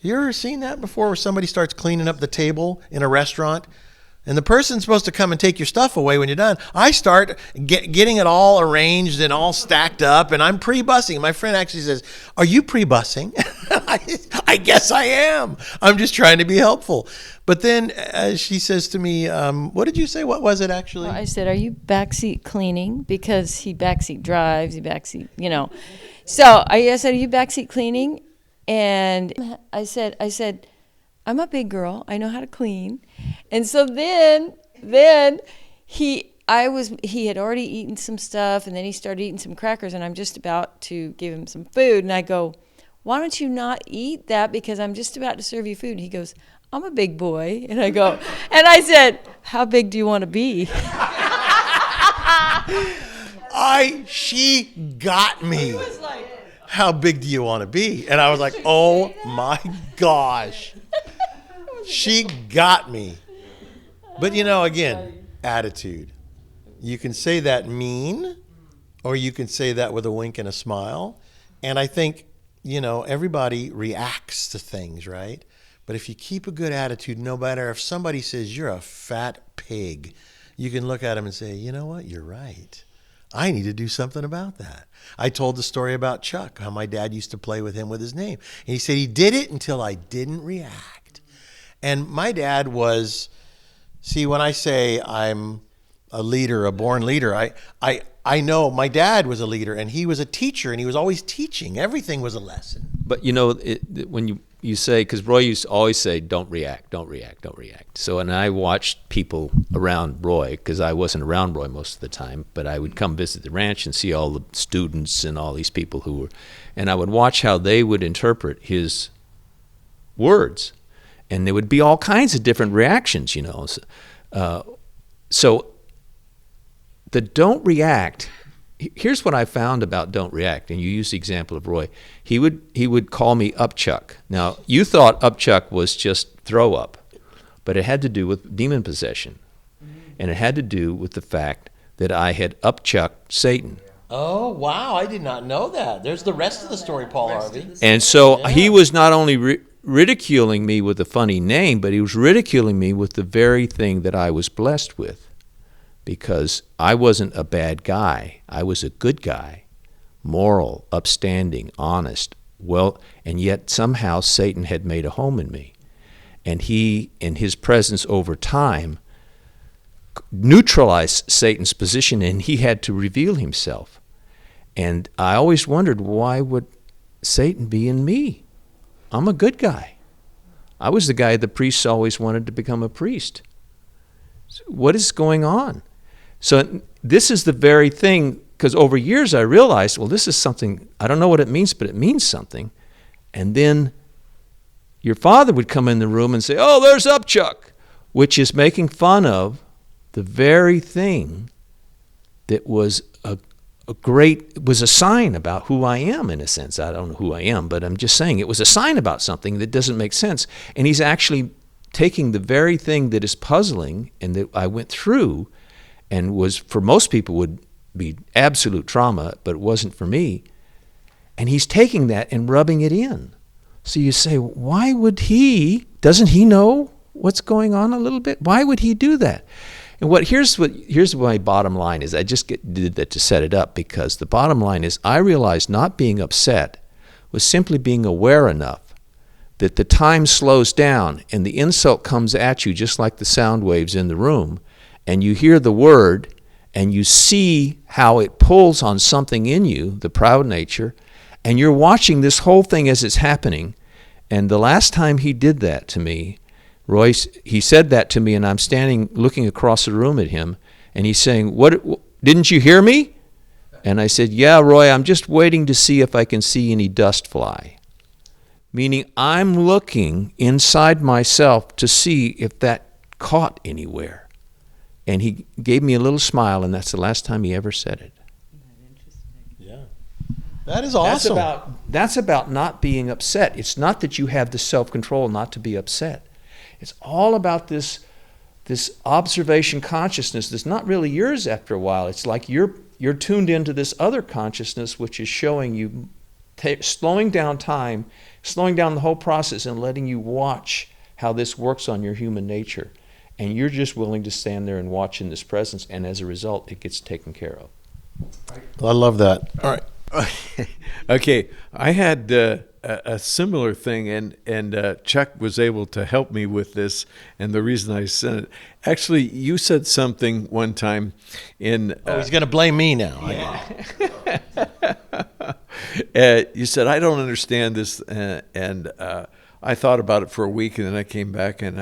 You ever seen that before, where somebody starts cleaning up the table in a restaurant and the person's supposed to come and take your stuff away when you're done? I start getting it all arranged and all stacked up, and I'm pre-bussing. My friend actually says, are you pre-bussing? I guess I am. I'm just trying to be helpful. But then she says to me, what did you say? What was it actually? Well, I said, are you backseat cleaning? Because he backseat drives, he backseat, So I said, are you backseat cleaning? And I said, I'm a big girl. I know how to clean. And so then he had already eaten some stuff, and then he started eating some crackers, and I'm just about to give him some food. And I go, why don't you not eat that? Because I'm just about to serve you food. And he goes, I'm a big boy. And I go, and I said, how big do you want to be? She got me. He was like, how big do you want to be? And I was like, oh my gosh. She got me. But again, attitude. You can say that mean, or you can say that with a wink and a smile. And I think, everybody reacts to things, right? But if you keep a good attitude, no matter if somebody says you're a fat pig, you can look at them and say, you know what, you're right. I need to do something about that. I told the story about Chuck, how my dad used to play with him with his name. And he said he did it until I didn't react. And my dad was, when I say I'm a leader, a born leader, I know my dad was a leader, and he was a teacher, and he was always teaching. Everything was a lesson. But when you say, because Roy used to always say, don't react, don't react, don't react. So, and I watched people around Roy, because I wasn't around Roy most of the time, but I would come visit the ranch and see all the students and all these people who were, and I would watch how they would interpret his words. And there would be all kinds of different reactions, So the don't react, here's what I found about don't react, and you used the example of Roy. He would call me upchuck. Now, you thought upchuck was just throw up, but it had to do with demon possession. And it had to do with the fact that I had upchucked Satan. Oh, wow. I did not know that. There's the rest of the story, Paul Harvey. And so he was not only ridiculing me with a funny name, but he was ridiculing me with the very thing that I was blessed with. Because I wasn't a bad guy. I was a good guy, moral, upstanding, honest, and yet somehow Satan had made a home in me. And he, in his presence over time, neutralize Satan's position, and he had to reveal himself. And I always wondered, why would Satan be in me? I'm a good guy. I was the guy the priests always wanted to become a priest. What is going on? So this is the very thing, because over years I realized, well, this is something, I don't know what it means, but it means something. And then your father would come in the room and say, oh, there's Upchuck, which is making fun of the very thing that was a sign about who I am, in a sense. I don't know who I am, but I'm just saying it was a sign about something that doesn't make sense. And he's actually taking the very thing that is puzzling and that I went through and was, for most people, would be absolute trauma, but it wasn't for me. And he's taking that and rubbing it in. So you say, why would doesn't he know what's going on a little bit? Why would he do that? And here's my bottom line is, I just did that to set it up, because the bottom line is I realized not being upset was simply being aware enough that the time slows down and the insult comes at you just like the sound waves in the room, and you hear the word and you see how it pulls on something in you, the proud nature, and you're watching this whole thing as it's happening. And the last time he did that to me, Royce, he said that to me, and I'm standing looking across the room at him, and he's saying, "What? Didn't you hear me?" And I said, "Yeah, Roy, I'm just waiting to see if I can see any dust fly." Meaning I'm looking inside myself to see if that caught anywhere. And he gave me a little smile, and that's the last time he ever said it. Yeah. That is awesome. That's about not being upset. It's not that you have the self-control not to be upset. It's all about this observation consciousness that's not really yours after a while. It's like you're tuned into this other consciousness, which is showing you, slowing down time, slowing down the whole process, and letting you watch how this works on your human nature. And you're just willing to stand there and watch in this presence, and as a result, it gets taken care of. I love that. All right. Okay, I had a similar thing, and Chuck was able to help me with this, and the reason I sent it. Actually, you said something one time in... he's going to blame me now. You said, I don't understand this, and I thought about it for a week, and then I came back, and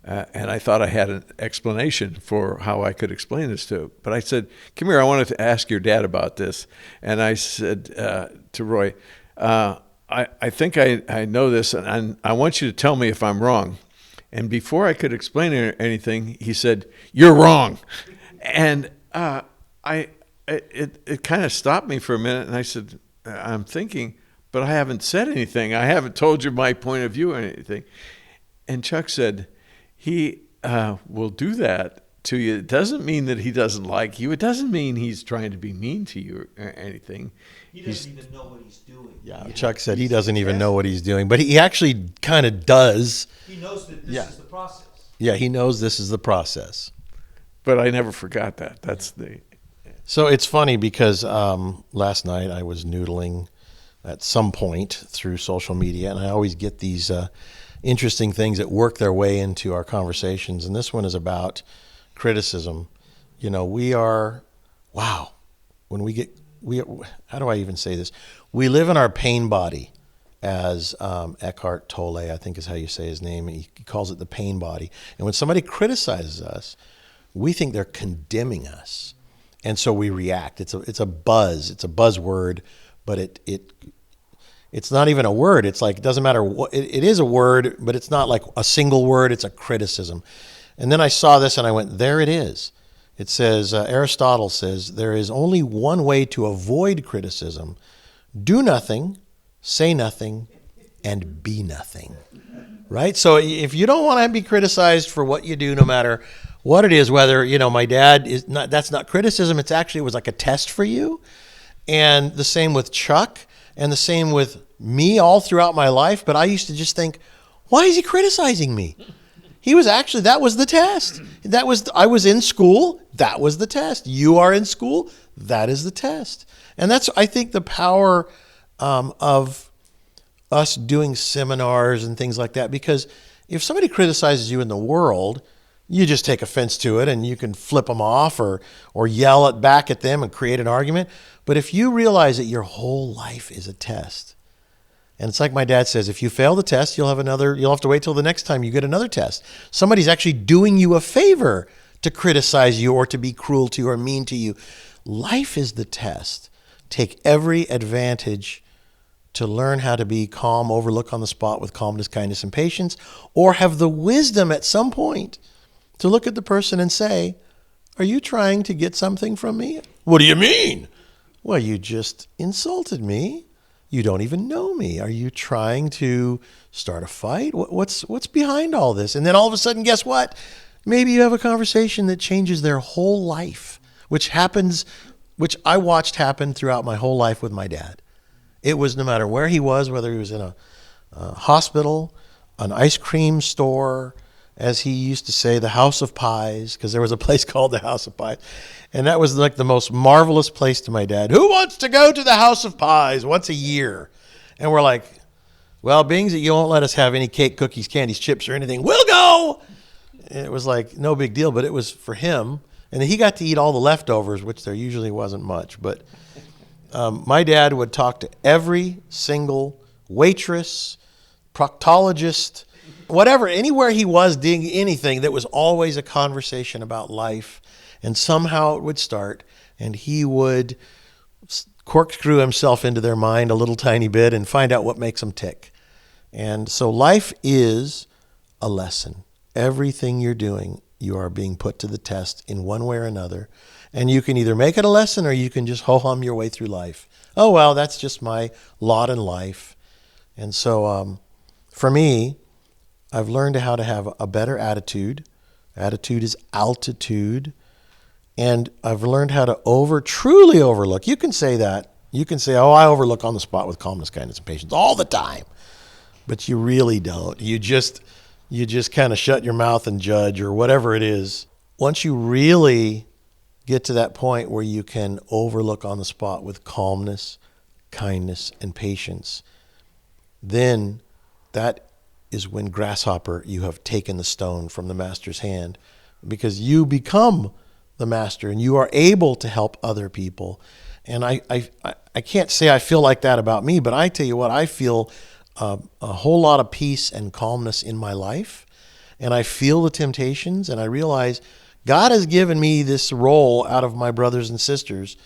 I thought I had an explanation for how I could explain this to him. But I said, come here, I wanted to ask your dad about this. And I said to Roy, I think I know this, and I want you to tell me if I'm wrong. And before I could explain anything, he said, you're wrong. And it kind of stopped me for a minute, and I said, I'm thinking, but I haven't said anything. I haven't told you my point of view or anything. And Chuck said, he will do that to you. It doesn't mean that he doesn't like you. It doesn't mean he's trying to be mean to you or anything. He doesn't even know what he's doing. Yeah, Chuck said he doesn't even know what he's doing, but he actually kind of does. He knows that this is the process. Yeah, he knows this is the process. But I never forgot that. So it's funny because last night I was noodling at some point through social media, and I always get these interesting things that work their way into our conversations. And this one is about criticism. You know, how do I even say this? We live in our pain body, as Eckhart Tolle, I think is how you say his name. He calls it the pain body. And when somebody criticizes us, we think they're condemning us. And so we react. It's a buzz. It's a buzzword, but it's not even a word. It's like, it doesn't matter what, it is a word, but it's not like a single word. It's a criticism. And then I saw this and I went, there it is. It says, Aristotle says, there is only one way to avoid criticism. Do nothing, say nothing, and be nothing. Right? So if you don't want to be criticized for what you do, no matter what it is, whether, my dad is not, that's not criticism. It was like a test for you. And the same with Chuck. And the same with me all throughout my life. But I used to just think, why is he criticizing me? That was the test. I was in school. That was the test. You are in school. That is the test. And that's, I think, the power of us doing seminars and things like that. Because if somebody criticizes you in the world, you just take offense to it and you can flip them off or yell it back at them and create an argument. But if you realize that your whole life is a test, and it's like my dad says, if you fail the test, you'll have to wait till the next time you get another test. Somebody's actually doing you a favor to criticize you or to be cruel to you or mean to you. Life is the test. Take every advantage to learn how to be calm, overlook on the spot with calmness, kindness, and patience, or have the wisdom at some point to look at the person and say, are you trying to get something from me? What do you mean? Well, you just insulted me. You don't even know me. Are you trying to start a fight? What's behind all this? And then all of a sudden, guess what? Maybe you have a conversation that changes their whole life, which I watched happen throughout my whole life with my dad. It was no matter where he was, whether he was in a hospital, an ice cream store, as he used to say, the House of Pies, because there was a place called the House of Pies. And that was like the most marvelous place to my dad. Who wants to go to the House of Pies once a year? And we're like, well, being that you won't let us have any cake, cookies, candies, chips, or anything, we'll go. And it was like no big deal, but it was for him. And he got to eat all the leftovers, which there usually wasn't much. But my dad would talk to every single waitress, proctologist, whatever, anywhere he was doing anything, that was always a conversation about life. And somehow it would start, and he would corkscrew himself into their mind a little tiny bit and find out what makes them tick. And so life is a lesson. Everything you're doing, you are being put to the test in one way or another. And you can either make it a lesson or you can just ho-hum your way through life. Oh, well, that's just my lot in life. And so for me, I've learned how to have a better attitude. Attitude is altitude. And I've learned how to truly overlook. You can say that. You can say, oh, I overlook on the spot with calmness, kindness, and patience all the time. But you really don't. You just kind of shut your mouth and judge or whatever it is. Once you really get to that point where you can overlook on the spot with calmness, kindness, and patience, then that is when, grasshopper, you have taken the stone from the master's hand, because you become the master and you are able to help other people. And I can't say I feel like that about me, but I tell you what, I feel a whole lot of peace and calmness in my life. And I feel the temptations, and I realize God has given me this role out of my brothers and sisters.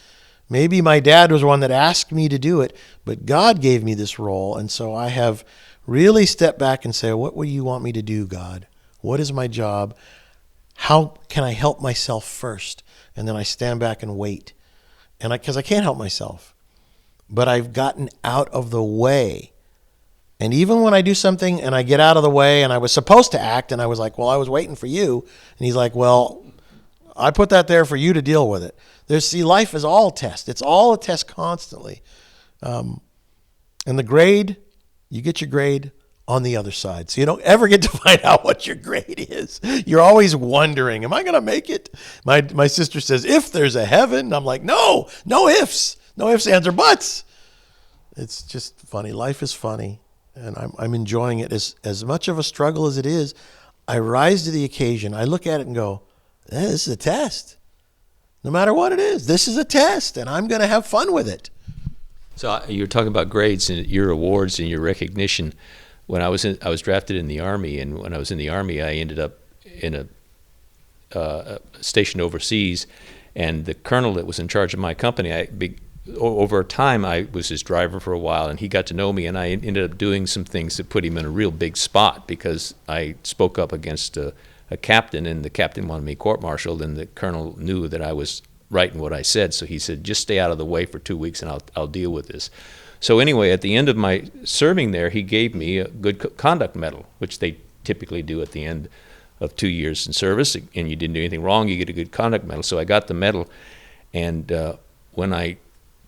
Maybe my dad was one that asked me to do it, but God gave me this role. And so I have really stepped back and say, what will you want me to do, God? What is my job? How can I help myself first? And then I stand back and wait. And because I can't help myself. But I've gotten out of the way. And even when I do something and I get out of the way and I was supposed to act and I was like, well, I was waiting for you. And he's like, well, I put that there for you to deal with it. Life is all test. It's all a test constantly. And the grade, you get your grade on the other side. So you don't ever get to find out what your grade is. You're always wondering, am I going to make it? My sister says, if there's a heaven. I'm like, no ifs. No ifs, ands, or buts. It's just funny. Life is funny. And I'm enjoying it as much of a struggle as it is. I rise to the occasion. I look at it and go, this is a test. No matter what it is, this is a test, and I'm going to have fun with it. So you're talking about grades and your awards and your recognition. When I was drafted in the Army, and when I was in the Army, I ended up in a station overseas, and the colonel that was in charge of my company, over time, I was his driver for a while, and he got to know me, and I ended up doing some things that put him in a real big spot because I spoke up against a captain, and the captain wanted me court-martialed, and the colonel knew that I was right in what I said, so he said, just stay out of the way for 2 weeks, and I'll deal with this. So anyway, at the end of my serving there, he gave me a good conduct medal, which they typically do at the end of 2 years in service, and you didn't do anything wrong, you get a good conduct medal. So I got the medal, and when I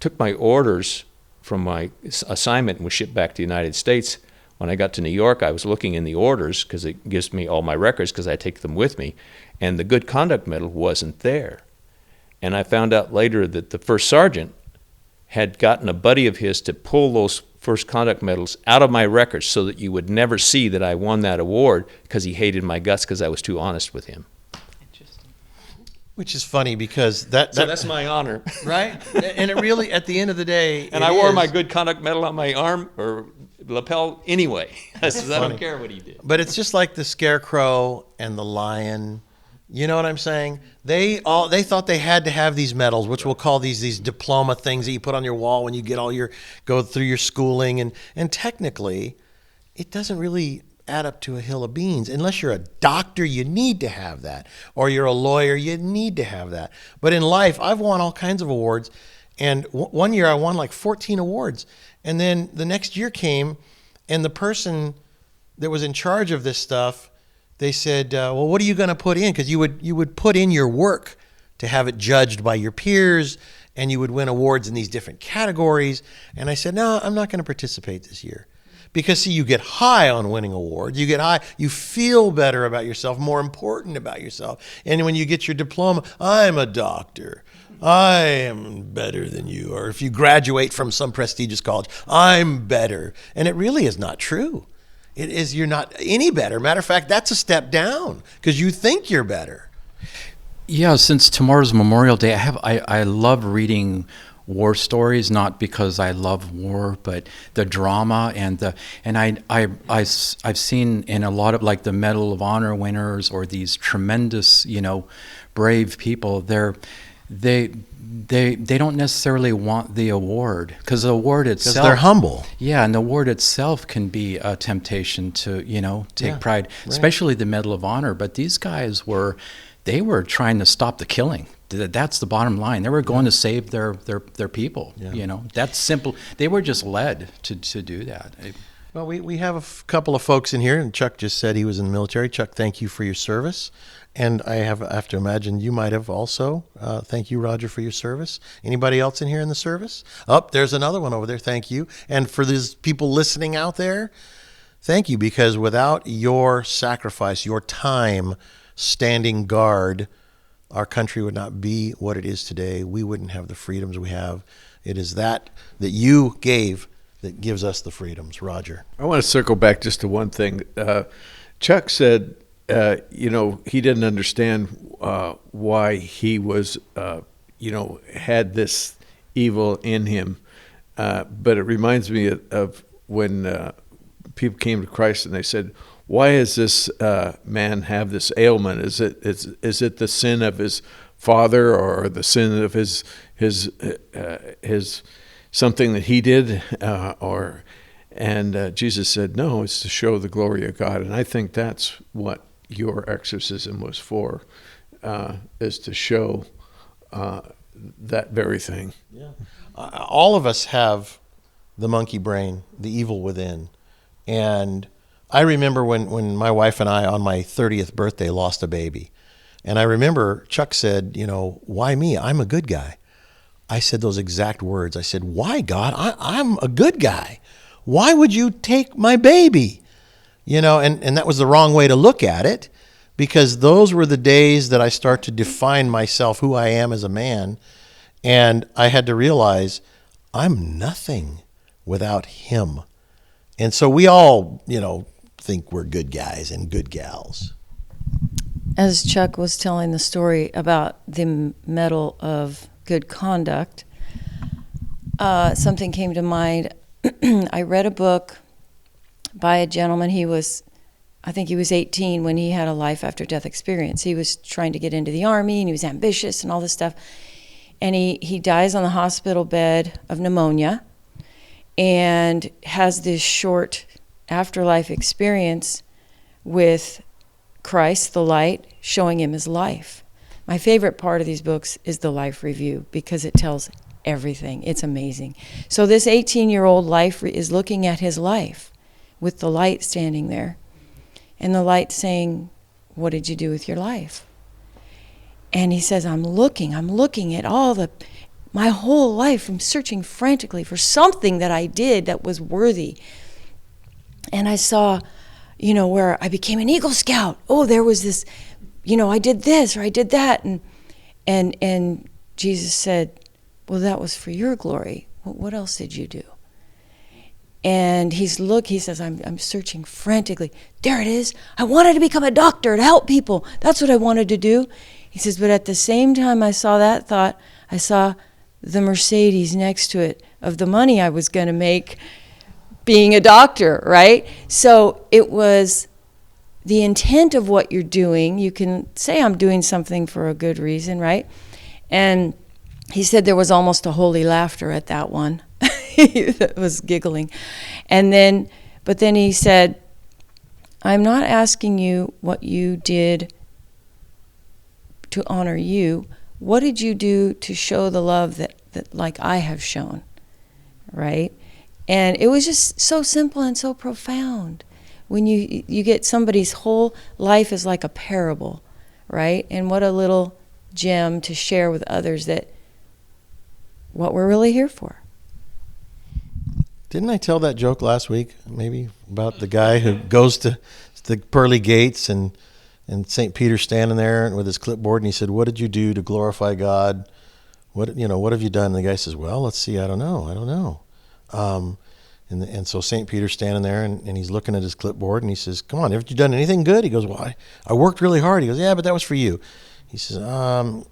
took my orders from my assignment and was shipped back to the United States, when I got to New York, I was looking in the orders because it gives me all my records because I take them with me, and the good conduct medal wasn't there. And I found out later that the first sergeant had gotten a buddy of his to pull those first conduct medals out of my records so that you would never see that I won that award because he hated my guts because I was too honest with him. Which is funny because that So that's my honor. right, and it really, at the end of the day, And it I wore is. my good conduct medal on my arm or lapel anyway. I said, I funny. don't care what he did. But it's just like the scarecrow and the lion. You know what I'm saying? They thought they had to have these medals, which we'll call these diploma things that you put on your wall when you get go through your schooling, and technically, it doesn't really add up to a hill of beans. Unless you're a doctor, you need to have that, or you're a lawyer, you need to have that. But in life, I've won all kinds of awards, and one year I won like 14 awards, and then the next year came, and the person that was in charge of this stuff, they said, well, what are you going to put in? Because you would put in your work to have it judged by your peers, and you would win awards in these different categories. And I said, no, I'm not going to participate this year. Because, see, you get high on winning awards. You get high. You feel better about yourself, more important about yourself. And when you get your diploma, I'm a doctor. I am better than you. Or if you graduate from some prestigious college, I'm better. And it really is not true. It is, you're not any better. Matter of fact, that's a step down because you think you're better. Yeah, since tomorrow's Memorial Day, I love reading war stories, not because I love war, but the drama I've seen in a lot of like the Medal of Honor winners or these tremendous, brave people. They don't necessarily want the award because the award itself. Because they're humble. Yeah, and the award itself can be a temptation to, take pride, especially the Medal of Honor. But these guys were trying to stop the killing. That's the bottom line. They were going to save their people. That's simple. They were just led to do that. Well, we have a couple of folks in here, and Chuck just said he was in the military. Chuck, thank you for your service. And I have to imagine you might have also. Thank you, Roger, for your service. Anybody else in here in the service? Oh, there's another one over there. Thank you. And for these people listening out there, thank you, because without your sacrifice, your time standing guard, our country would not be what it is today. We wouldn't have the freedoms we have. It is that you gave that gives us the freedoms. Roger. I want to circle back just to one thing. Chuck said, he didn't understand why he was, had this evil in him. But it reminds me of when people came to Christ and they said, why does this man have this ailment? Is it the sin of his father or the sin of his something that he did? And Jesus said, no, it's to show the glory of God. And I think that's what your exorcism was for, is to show that very thing. Yeah. All of us have the monkey brain, the evil within. And I remember when my wife and I, on my 30th birthday, lost a baby. And I remember Chuck said, why me? I'm a good guy. I said those exact words. I said, why, God? I'm a good guy. Why would you take my baby? And that was the wrong way to look at it, because those were the days that I start to define myself, who I am as a man. And I had to realize I'm nothing without him. And so we all, think we're good guys and good gals. As Chuck was telling the story about the Medal of Good Conduct, something came to mind. I read a book by a gentleman. I think he was 18 when he had a life after death experience. He was trying to get into the Army, and he was ambitious and all this stuff. And he dies on the hospital bed of pneumonia and has this short afterlife experience with Christ, the light, showing him his life. My favorite part of these books is the life review, because it tells everything. It's amazing. So this 18-year-old life is looking at his life with the light standing there, and the light saying, what did you do with your life? And he says, I'm looking at my whole life. I'm searching frantically for something that I did that was worthy. And I saw, where I became an Eagle Scout. Oh, there was this, I did this or I did that. And Jesus said, well, that was for your glory. What else did you do? And he says, I'm searching frantically. There it is. I wanted to become a doctor to help people. That's what I wanted to do. He He says, but at the same time I saw that thought, I saw the Mercedes next to it of the money I was going to make being a doctor, right? So it was the intent of what you're doing. You can say I'm doing something for a good reason, right? And he said there was almost a holy laughter at that one. He was giggling. But then he said, I'm not asking you what you did to honor you. What did you do to show the love that like I have shown, right? And it was just so simple and so profound. When you get somebody's whole life is like a parable, right? And what a little gem to share with others that what we're really here for. Didn't I tell that joke last week, maybe, about the guy who goes to the pearly gates and St. Peter standing there with his clipboard, and he said, what did you do to glorify God? What have you done? And the guy says, well, let's see, I don't know. And so St. Peter's standing there, and he's looking at his clipboard, and he says, come on, haven't you done anything good? He goes, well, I worked really hard. He goes, yeah, but that was for you. He says, I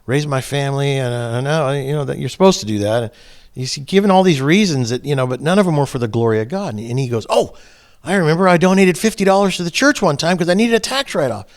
raised my family, and I know, that you're supposed to do that. And he's given all these reasons that, but none of them were for the glory of God. And he goes, oh, I remember I donated $50 to the church one time because I needed a tax write-off.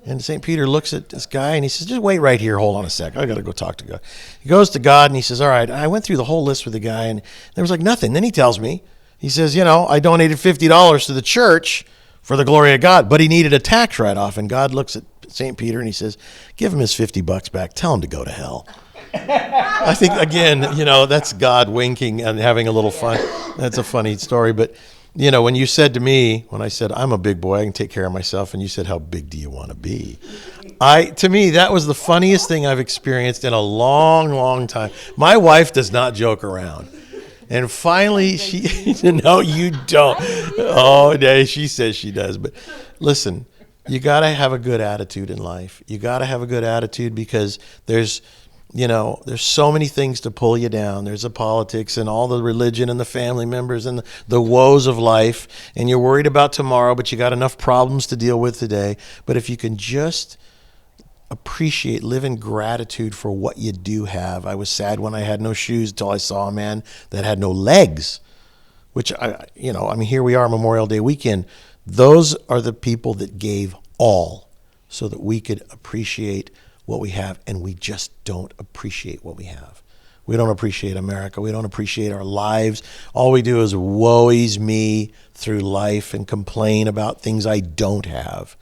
And St. Peter looks at this guy and he says, just wait right here. Hold on a sec. I got to go talk to God. He goes to God and he says, all right, I went through the whole list with the guy and there was like nothing. Then he tells me, he says, I donated $50 to the church for the glory of God, but he needed a tax write-off. And God looks at St. Peter and he says, give him his $50 back. Tell him to go to hell. I think, again, that's God winking and having a little fun. That's a funny story. But, when you said to me, when I said, I'm a big boy, I can take care of myself, and you said, how big do you want to be? To me, that was the funniest thing I've experienced in a long, long time. My wife does not joke around. And finally, no, you don't. Oh, no, she says she does. But listen, you got to have a good attitude in life. You got to have a good attitude because there's so many things to pull you down. There's the politics and all the religion and the family members and the woes of life. And you're worried about tomorrow, but you got enough problems to deal with today. But if you can just appreciate, live in gratitude for what you do have. I was sad when I had no shoes until I saw a man that had no legs, which here we are, Memorial Day weekend. Those are the people that gave all so that we could appreciate what we have, and we just don't appreciate what we have. We don't appreciate America. We don't appreciate our lives. All we do is woe-is me through life and complain about things I don't have.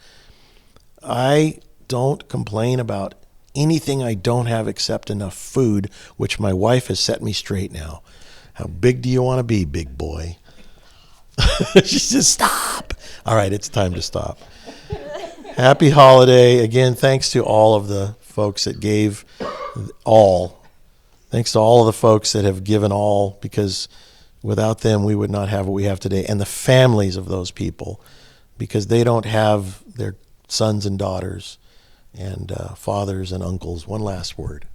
I don't complain about anything I don't have except enough food, which my wife has set me straight now. How big do you want to be, big boy? She says, stop. All right, it's time to stop. Happy holiday. Again, thanks to all of the folks that gave all. Thanks to all of the folks that have given all, because without them, we would not have what we have today. And the families of those people, because they don't have their sons and daughters and fathers and uncles. One last word.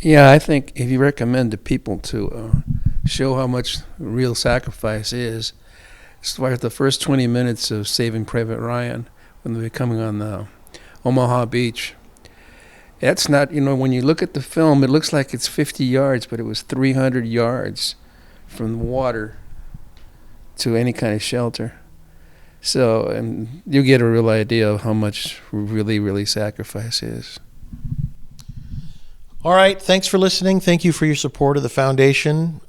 Yeah, I think if you recommend to people to show how much real sacrifice is, it's like the first 20 minutes of Saving Private Ryan, when they're coming on the Omaha Beach. That's not, when you look at the film, it looks like it's 50 yards, but it was 300 yards from the water to any kind of shelter. So, and you get a real idea of how much really, really sacrifice is. All right. Thanks for listening. Thank you for your support of the foundation.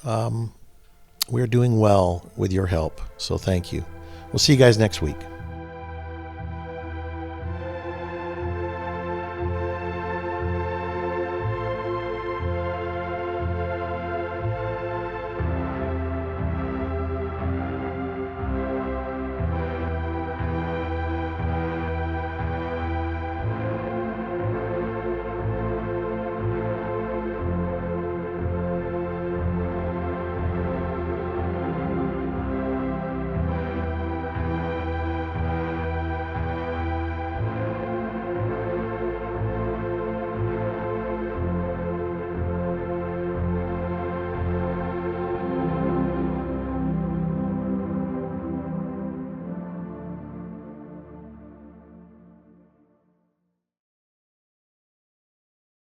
We're doing well with your help. So thank you. We'll see you guys next week.